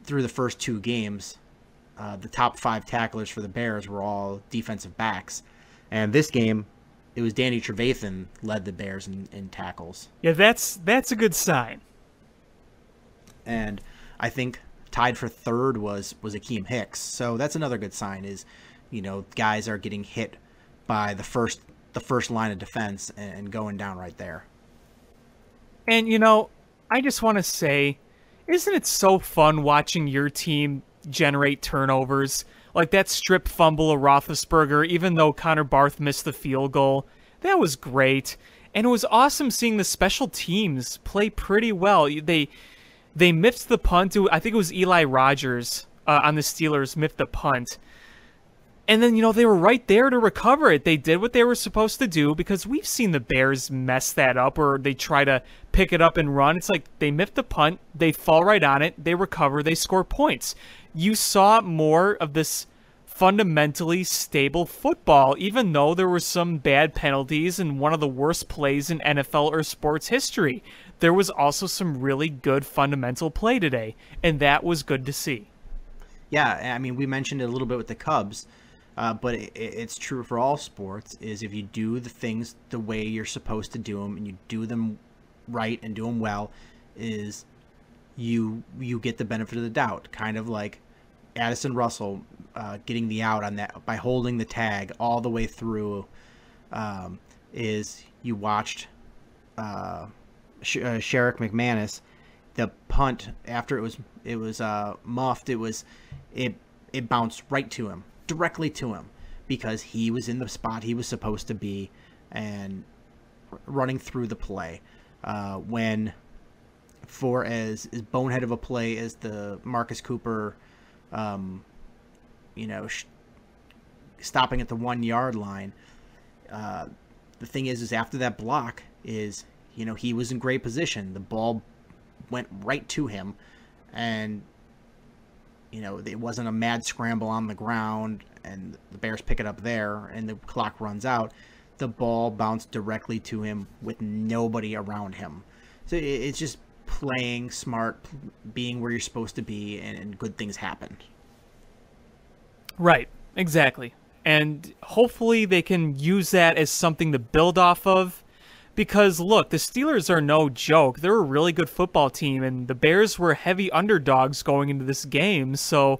through the first 2 games, the top 5 tacklers for the Bears were all defensive backs, and this game it was Danny Trevathan led the Bears in tackles. Yeah, that's a good sign. And I think tied for third was Akeem Hicks. So that's another good sign, is guys are getting hit by the first line of defense and going down right there. And I just want to say, isn't it so fun watching your team generate turnovers? Like that strip fumble of Roethlisberger, even though Connor Barth missed the field goal. That was great. And it was awesome seeing the special teams play pretty well. They miffed the punt. I think it was Eli Rogers on the Steelers miffed the punt. And then, they were right there to recover it. They did what they were supposed to do, because we've seen the Bears mess that up, or they try to pick it up and run. It's like they miffed the punt, they fall right on it, they recover, they score points. You saw more of this fundamentally stable football, even though there were some bad penalties and one of the worst plays in NFL or sports history. There was also some really good fundamental play today, and that was good to see. Yeah, I mean, we mentioned it a little bit with the Cubs, but it's true for all sports, is if you do the things the way you're supposed to do them, and you do them right and do them well, is you get the benefit of the doubt. Kind of like Addison Russell getting the out on that by holding the tag all the way through. Is you watched Sherrick McManus, the punt after it was muffed, it bounced right to him, directly to him, because he was in the spot he was supposed to be and running through the play. When for as bonehead of a play as the Marcus Cooper, stopping at the 1 yard line, the thing is after that block is, he was in great position. The ball went right to him, and it wasn't a mad scramble on the ground and the Bears pick it up there and the clock runs out. the ball bounced directly to him with nobody around him. So it's just playing smart, being where you're supposed to be, and good things happen. Right, exactly. And hopefully they can use that as something to build off of. Because, look, the Steelers are no joke. They're a really good football team, and the Bears were heavy underdogs going into this game. So,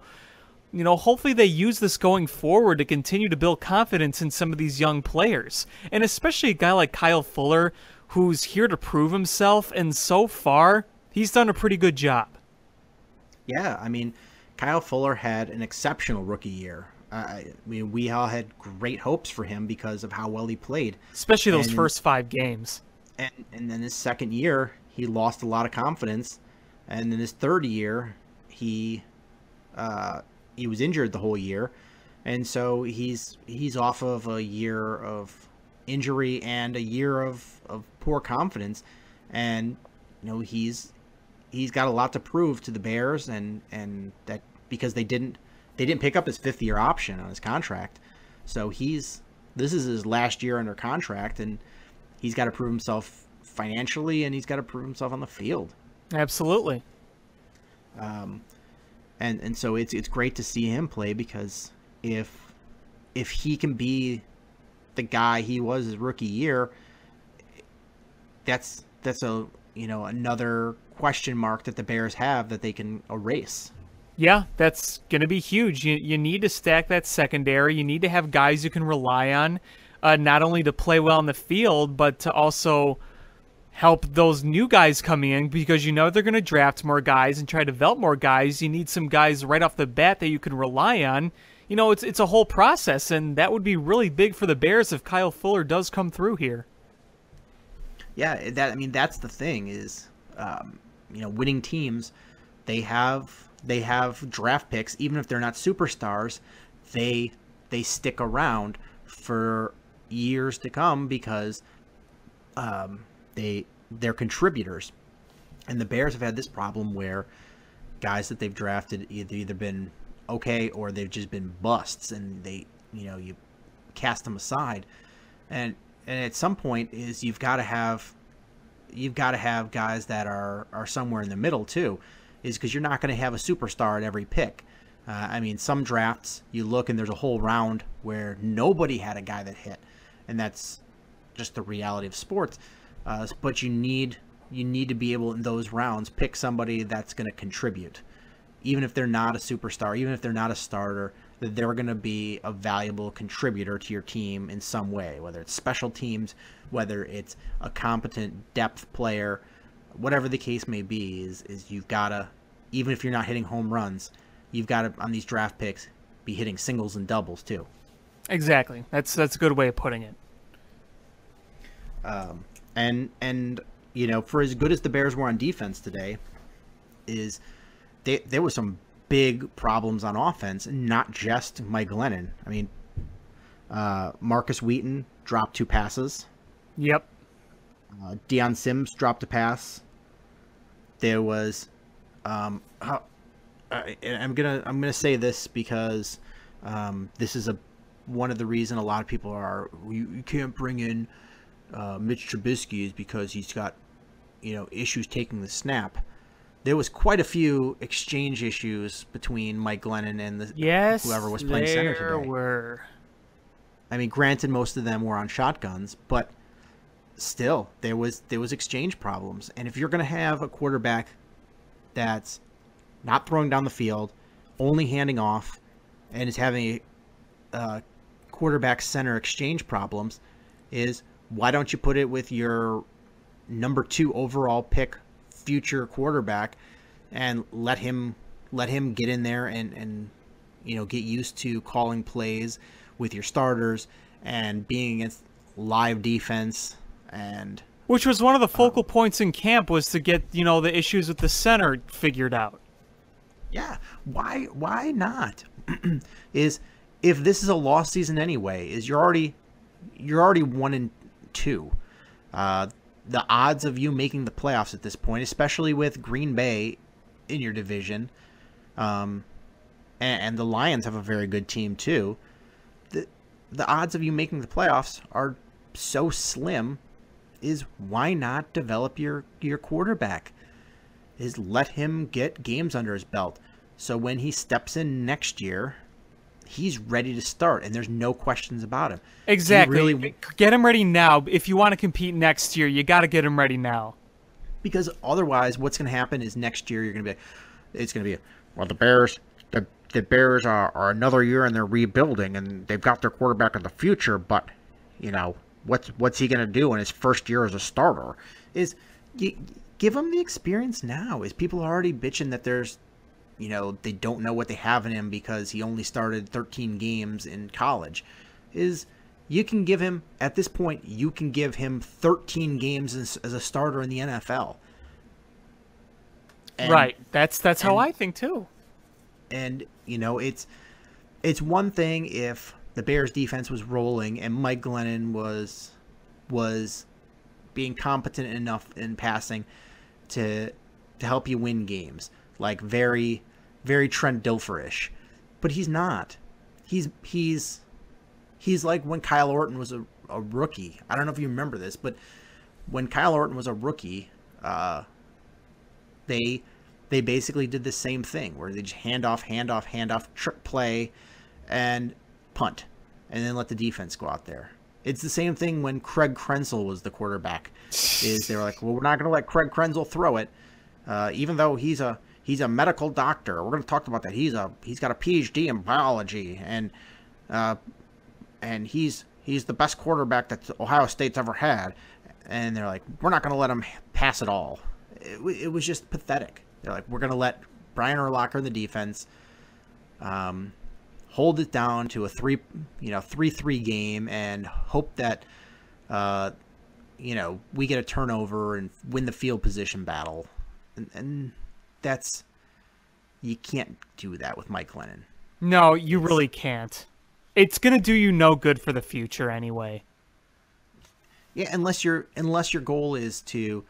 hopefully they use this going forward to continue to build confidence in some of these young players. And especially a guy like Kyle Fuller, who's here to prove himself, and so far, he's done a pretty good job. Yeah, I mean, Kyle Fuller had an exceptional rookie year. We all had great hopes for him because of how well he played. Especially those first 5 games. And then his second year, he lost a lot of confidence. And in his third year, he was injured the whole year. And so he's off of a year of injury and a year of poor confidence. And, he's got a lot to prove to the Bears, and that because they didn't pick up his 5th-year option on his contract. So this is his last year under contract, and he's got to prove himself financially, and he's got to prove himself on the field. Absolutely. And so it's great to see him play, because if he can be the guy he was his rookie year, that's another question mark that the Bears have that they can erase. Yeah, that's going to be huge. You need to stack that secondary. You need to have guys you can rely on, not only to play well in the field, but to also help those new guys come in, because they're going to draft more guys and try to develop more guys. You need some guys right off the bat that you can rely on. It's a whole process, and that would be really big for the Bears if Kyle Fuller does come through here. Yeah, that's the thing is, winning teams, they have draft picks. Even if they're not superstars, they stick around for years to come because they're contributors. And the Bears have had this problem where guys that they've drafted either been okay or they've just been busts, and you cast them aside. And at some point is you've got to have guys that are somewhere in the middle too. Is because you're not going to have a superstar at every pick. Some drafts, you look and there's a whole round where nobody had a guy that hit, and that's just the reality of sports. But you need to be able in those rounds pick somebody that's going to contribute, even if they're not a superstar, even if they're not a starter, that they're going to be a valuable contributor to your team in some way, whether it's special teams, whether it's a competent depth player. Whatever the case may be, is you've got to, even if you're not hitting home runs, you've got to, on these draft picks, be hitting singles and doubles too. Exactly. That's a good way of putting it. And for as good as the Bears were on defense today, is there was some big problems on offense, not just Mike Glennon. Marcus Wheaton dropped 2 passes. Yep. Deion Sims dropped a pass. There was, I'm gonna say this because this is one of the reason a lot of people are you can't bring in Mitch Trubisky is because he's got issues taking the snap. There was quite a few exchange issues between Mike Glennon and whoever was playing center today. There were. Granted, most of them were on shotguns, but still, there was exchange problems. And if you're going to have a quarterback that's not throwing down the field, only handing off, and is having quarterback center exchange problems, is why don't you put it with your number 2 overall pick future quarterback and let him get in there and get used to calling plays with your starters and being against live defense. And which was one of the focal points in camp, was to get the issues with the center figured out. Yeah, why not? Is if this is a lost season anyway, is you're already 1-2. The odds of you making the playoffs at this point, especially with Green Bay in your division, and the Lions have a very good team too. The odds of you making the playoffs are so slim is why not develop your quarterback? Is let him get games under his belt. So when he steps in next year, he's ready to start, and there's no questions about him. Exactly. Get him ready now. If you want to compete next year, you got to get him ready now. Because otherwise, what's going to happen is next year it's going to be, well, the Bears are another year and they're rebuilding, and they've got their quarterback of the future, but what's he going to do in his first year as a starter? Give him the experience now. Is people are already bitching that there's, they don't know what they have in him because he only started 13 games in college. You can give him, at this point, 13 games as a starter in the NFL. Right. That's how I think too. And, it's one thing if the Bears defense was rolling and Mike Glennon was being competent enough in passing to help you win games. Like very, very Trent Dilfer-ish. But he's not. He's like when Kyle Orton was a rookie. I don't know if you remember this, but when Kyle Orton was a rookie, they basically did the same thing where they just hand off, trick play, and punt, and then let the defense go out there. It's the same thing when Craig Krenzel was the quarterback. They were like, well, we're not going to let Craig Krenzel throw it, even though he's a medical doctor. We're going to talk about that. He's got a PhD in biology, and he's the best quarterback that Ohio State's ever had. And they're like, we're not going to let him pass it all. It was just pathetic. They're like, we're going to let Brian Urlacher in the defense hold it down to a 3-3 game and hope that we get a turnover and win the field position battle. And that's, you can't do that with Mike Glennon. No, you really can't. It's going to do you no good for the future anyway. Yeah, unless your goal is to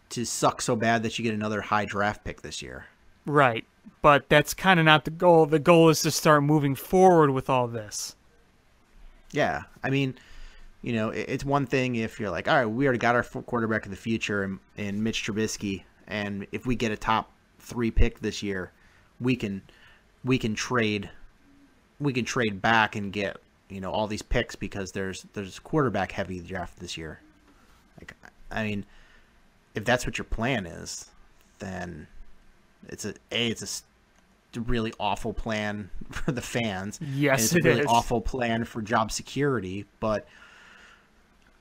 suck so bad that you get another high draft pick this year. Right, but that's kind of not the goal. The goal is to start moving forward with all this. Yeah, I mean, it's one thing if you're like, all right, we already got our quarterback of the future in Mitch Trubisky, and if we get a top 3 pick this year, we can trade back and get all these picks because there's quarterback heavy draft this year. Like, I mean, if that's what your plan is, then it's a really awful plan for the fans. Yes, and it's a really is. awful plan for job security. But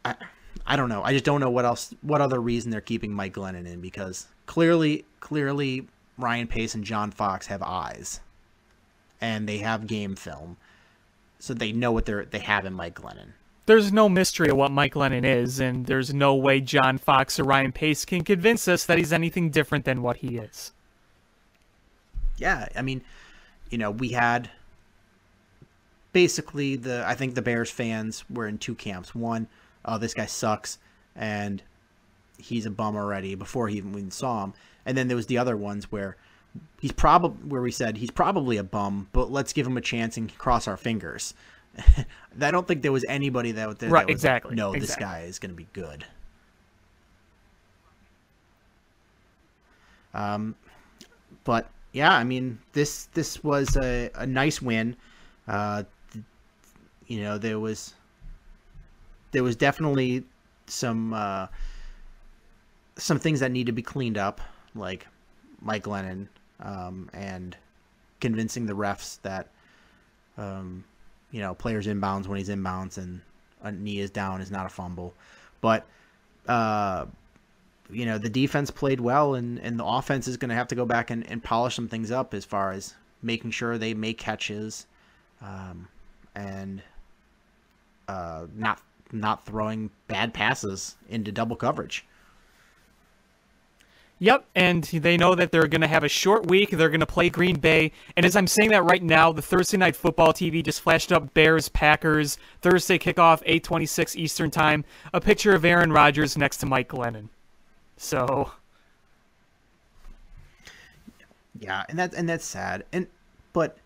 I don't know. I just don't know what other reason they're keeping Mike Glennon in, because clearly Ryan Pace and John Fox have eyes, and they have game film, so they know what they have in Mike Glennon. There's no mystery of what Mike Glennon is, and there's no way John Fox or Ryan Pace can convince us that he's anything different than what he is. Yeah, I mean, we had basically I think the Bears fans were in two camps. One, oh, this guy sucks, and he's a bum already before we even saw him. And then there was the other ones where we said he's probably a bum, but let's give him a chance and cross our fingers. I don't think there was anybody that was exactly. No, this guy is going to be good. But yeah, I mean, this was a nice win. There was definitely some things that need to be cleaned up, like Mike Glennon, and convincing the refs that players inbounds when he's inbounds and a knee is down is not a fumble. But the defense played well, and the offense is going to have to go back and polish some things up as far as making sure they make catches, and not throwing bad passes into double coverage. Yep, and they know that they're going to have a short week. They're going to play Green Bay. And as I'm saying that right now, the Thursday Night Football TV just flashed up Bears-Packers, Thursday kickoff, 8:26 Eastern Time, a picture of Aaron Rodgers next to Mike Glennon. So, yeah, and that's sad. But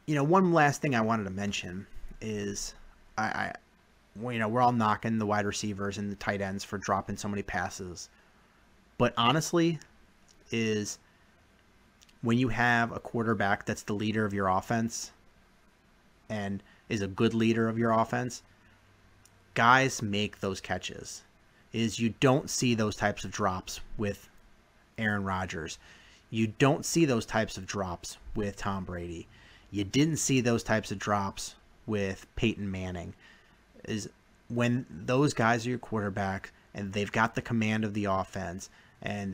one last thing I wanted to mention is we're all knocking the wide receivers and the tight ends for dropping so many passes. But honestly, is when you have a quarterback that's the leader of your offense and is a good leader of your offense, guys make those catches. Is you don't see those types of drops with Aaron Rodgers. You don't see those types of drops with Tom Brady. You didn't see those types of drops with Peyton Manning. Is when those guys are your quarterback and they've got the command of the offense and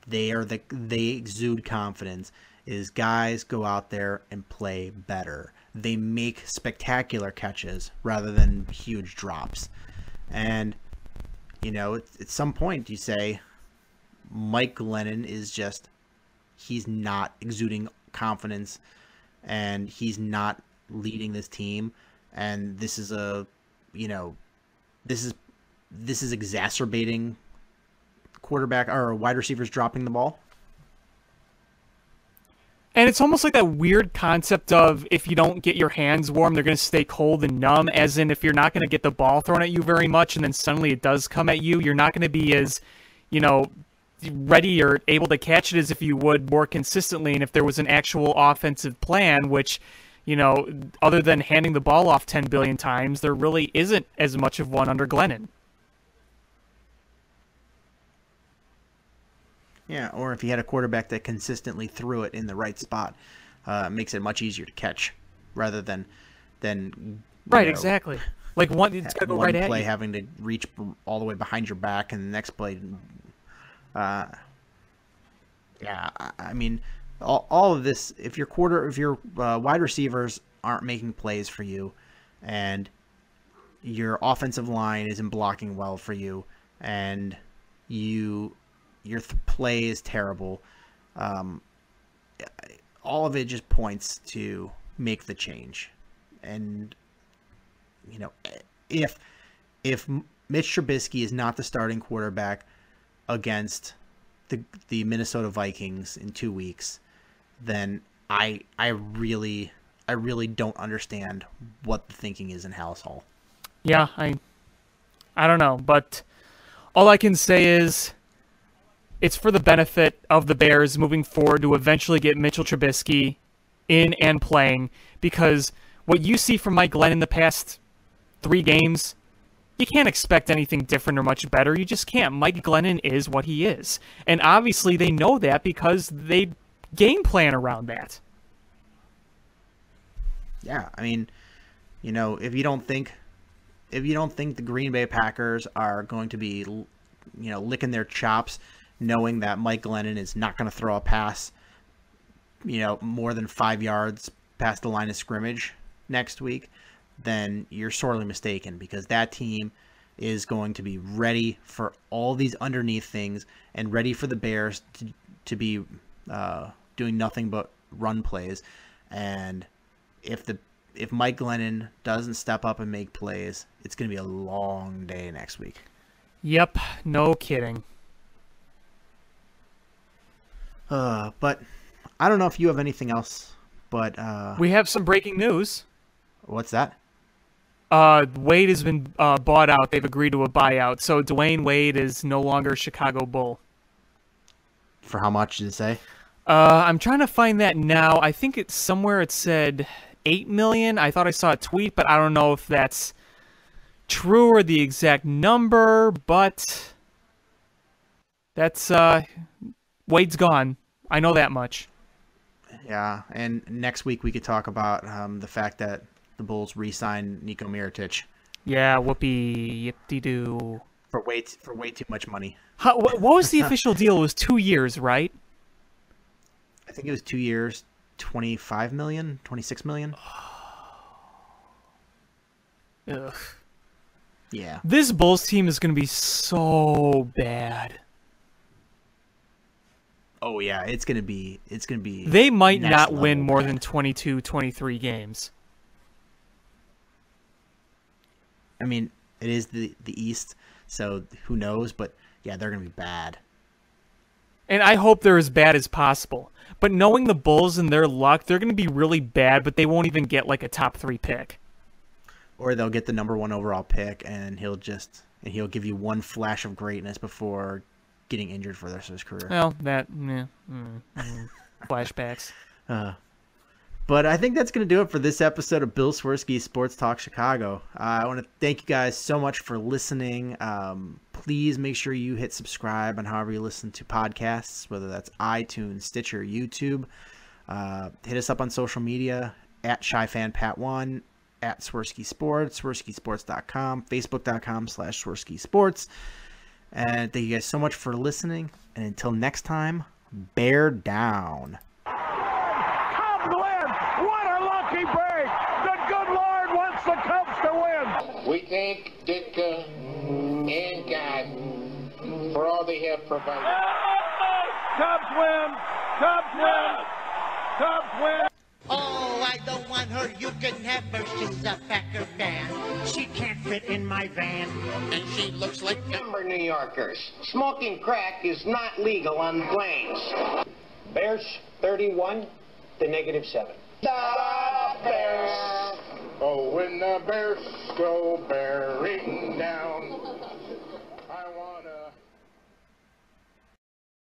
they exude confidence, is guys go out there and play better. They make spectacular catches rather than huge drops. And at some point you say Mike Glennon is just, he's not exuding confidence and he's not leading this team, and this is this is exacerbating quarterback or wide receivers dropping the ball. And it's almost like that weird concept of if you don't get your hands warm, they're going to stay cold and numb, as in if you're not going to get the ball thrown at you very much and then suddenly it does come at you, you're not going to be as, ready or able to catch it as if you would more consistently. And if there was an actual offensive plan, which, other than handing the ball off 10 billion times, there really isn't as much of one under Glennon. Yeah, or if you had a quarterback that consistently threw it in the right spot, makes it much easier to catch rather than right, exactly. Like it's gonna go right at you. One play having to reach all the way behind your back, and the next play, I mean, all of this. If your wide receivers aren't making plays for you, and your offensive line isn't blocking well for you, and your play is terrible, all of it just points to make the change. And if Mitch Trubisky is not the starting quarterback against the Minnesota Vikings in 2 weeks, then I really don't understand what the thinking is in Halas Hall. Yeah, I don't know, but all I can say is it's for the benefit of the Bears moving forward to eventually get Mitchell Trubisky in and playing, because what you see from Mike Glennon in the past 3 games, you can't expect anything different or much better. You just can't. Mike Glennon is what he is. And obviously they know that because they game plan around that. Yeah, I mean, if you don't think the Green Bay Packers are going to be, licking their chops knowing that Mike Glennon is not going to throw a pass, more than 5 yards past the line of scrimmage next week, then you're sorely mistaken, because that team is going to be ready for all these underneath things and ready for the Bears to be doing nothing but run plays. And if Mike Glennon doesn't step up and make plays, it's going to be a long day next week. Yep, no kidding. But I don't know if you have anything else, but we have some breaking news. What's that? Wade has been bought out. They've agreed to a buyout. So Dwayne Wade is no longer a Chicago Bull. For how much did it say? I'm trying to find that now. I think it's somewhere it said $8 million. I thought I saw a tweet, but I don't know if that's true or the exact number, but that's Wade's gone. I know that much. Yeah, and next week we could talk about the fact that the Bulls re-signed Nico Mirotic. Yeah, whoopee, yip-de-doo. For way too much money. What was the official deal? It was 2 years, right? I think it was 2 years, 25 million, 26 million. Ugh. Yeah. This Bulls team is going to be so bad. Oh yeah, it's gonna be. They might not level win more bad. than 22, 23 games. I mean, it is the East, so who knows? But yeah, they're gonna be bad. And I hope they're as bad as possible. But knowing the Bulls and their luck, they're going to be really bad, but they won't even get like a top 3 pick. or they'll get the number 1 overall pick, and he'll give you one flash of greatness before getting injured for the rest of his career. Well, flashbacks. But I think that's going to do it for this episode of Bill Swirsky Sports Talk Chicago. I want to thank you guys so much for listening. Please make sure you hit subscribe on however you listen to podcasts, whether that's iTunes, Stitcher, YouTube. Hit us up on social media at ShyFanPat1, at Swirsky Sports, SwirskySports.com, Facebook.com/Swirsky Sports. And thank you guys so much for listening. And until next time, bear down. Cubs win! What a lucky break! The good Lord wants the Cubs to win! We thank Ditka and God for all they have provided. Cubs win! Cubs win! Cubs win! Oh, I don't want her. You can have her. She's a Packer fan. She can't fit in my van. And she looks like number New Yorkers. Smoking crack is not legal on planes. Bears 31 to -7. The Bears. Oh, when the Bears go bearing down.